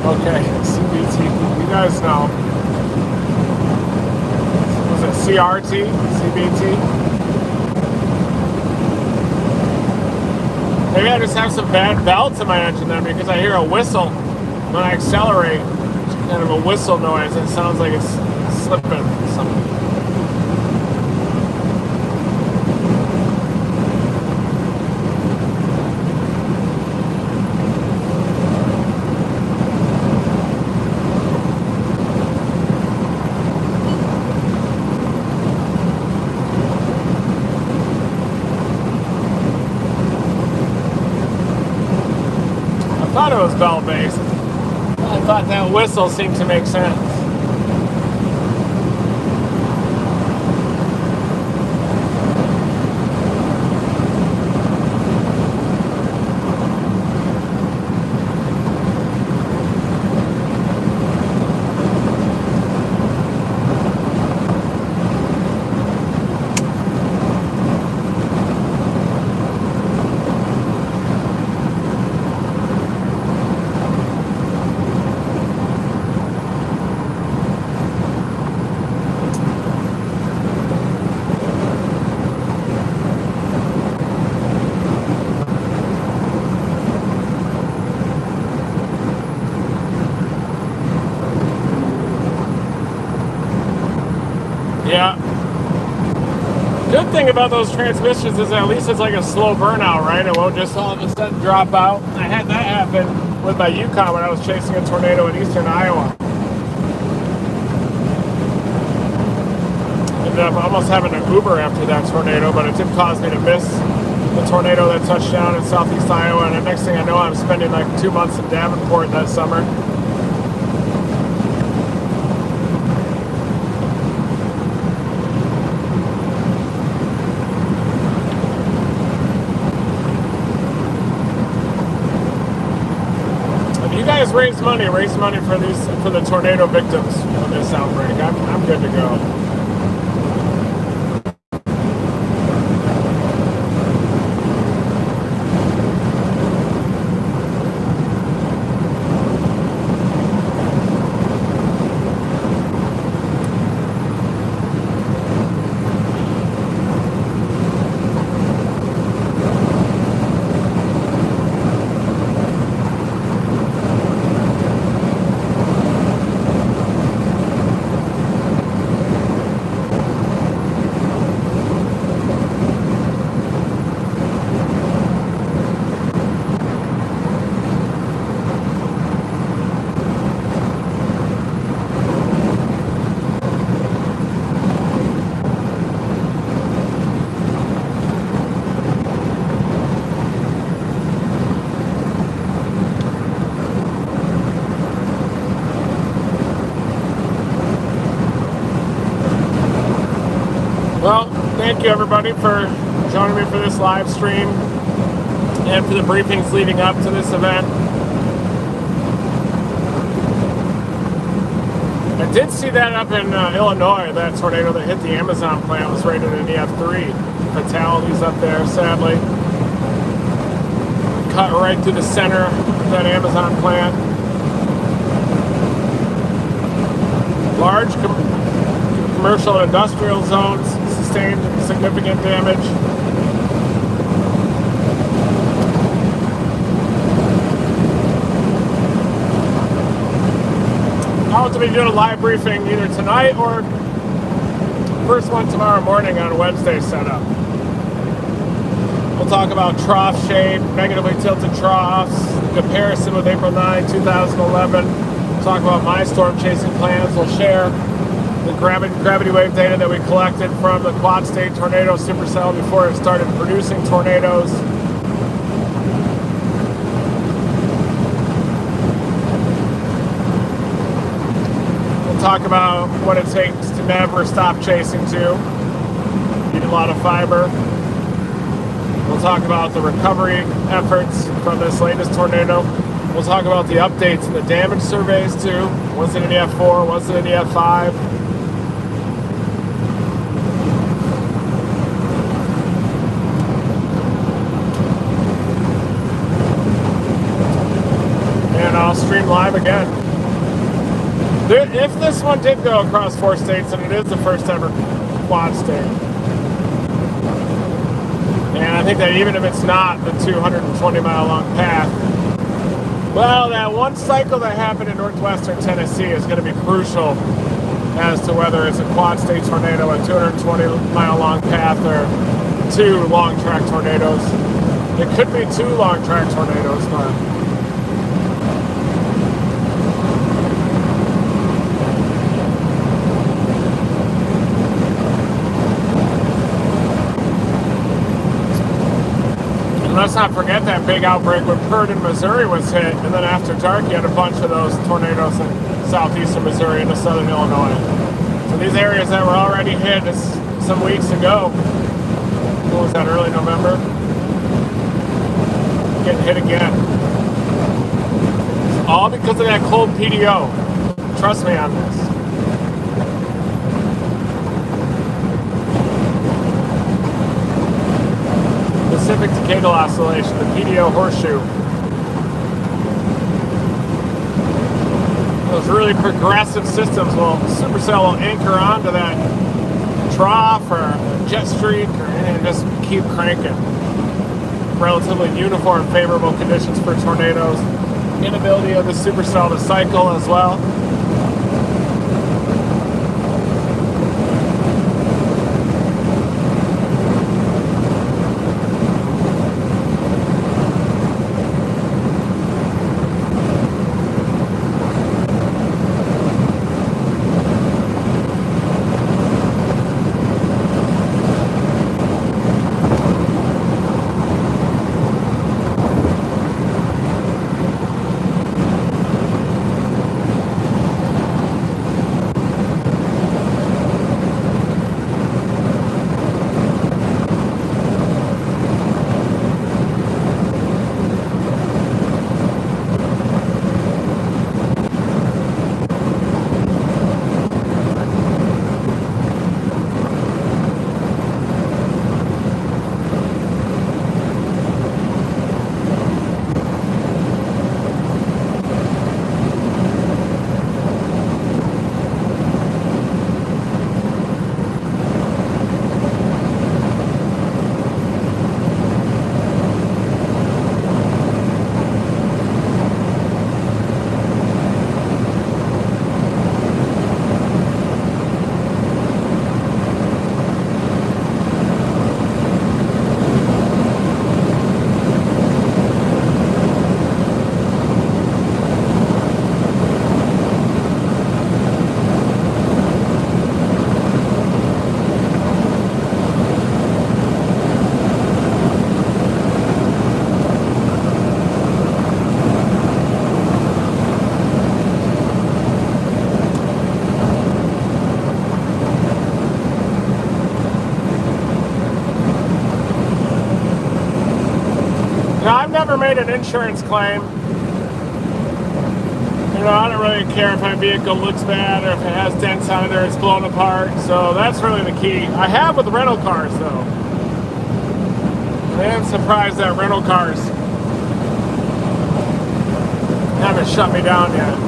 Okay, CBT, you guys know. Was it CRT? CBT? Maybe I just have some bad belts in my engine then, because I hear a whistle when I accelerate. It's kind of a whistle noise. It sounds like it's slipping or something. I thought it was bell-based. I thought that whistle seemed to make sense. Yeah. Good thing about those transmissions is at least it's like a slow burnout, right? It won't just all of a sudden drop out. I had that happen with my Yukon when I was chasing a tornado in eastern Iowa. Ended up almost having an Uber after that tornado, but it did cause me to miss the tornado that touched down in southeast Iowa. And the next thing I know, I'm spending like 2 months in Davenport that summer. You guys raise money for the tornado victims of this outbreak. I'm good to go. Well, thank you everybody for joining me for this live stream and for the briefings leading up to this event. I did see that up in Illinois, that tornado that hit the Amazon plant was rated an EF3. Fatalities up there, sadly. Cut right through the center of that Amazon plant. Large commercial and industrial zones sustained significant damage. I'll have to be doing a live briefing either tonight or first one tomorrow morning on Wednesday setup. We'll talk about trough shape, negatively tilted troughs, comparison with April 9, 2011. We'll talk about my storm chasing plans. We'll share the gravity wave data that we collected from the quad state tornado supercell before it started producing tornadoes. talk about what it takes to never stop chasing too. Eat a lot of fiber. We'll talk about the recovery efforts from this latest tornado. We'll talk about the updates and the damage surveys too. Was it an EF4? Was it an EF5? And I'll stream live again. If this one did go across 4 states, then it is the first ever quad state. And I think that even if it's not the 220-mile long path, well, that one cycle that happened in northwestern Tennessee is going to be crucial as to whether it's a quad state tornado, a 220-mile long path, or 2 long track tornadoes. It could be 2 long track tornadoes, but let's not forget that big outbreak when Purdon, Missouri was hit, and then after dark you had a bunch of those tornadoes in southeastern Missouri into southern Illinois. So these areas that were already hit some weeks ago, what was that, early November? Getting hit again. It's all because of that cold PDO. Trust me on this. Pacific Decadal Oscillation, the PDO horseshoe. Those really progressive systems will, supercell will anchor onto that trough or jet streak and just keep cranking. Relatively uniform, favorable conditions for tornadoes. Inability of the supercell to cycle as well. I've never made an insurance claim. You know, I don't really care if my vehicle looks bad or if it has dents on it or it's blown apart. So that's really the key. I have with rental cars though. I am surprised that rental cars haven't shut me down yet.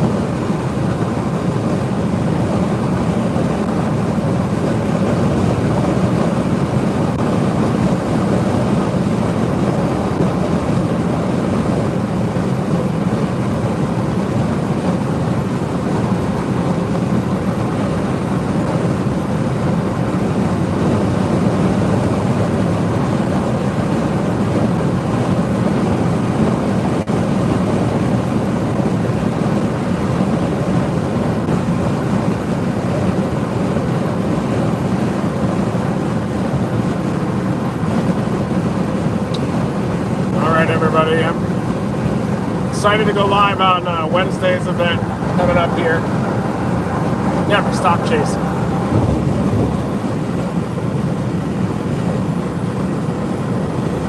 Everybody, I'm excited to go live on Wednesday's event coming up here. Yeah, for stock chase.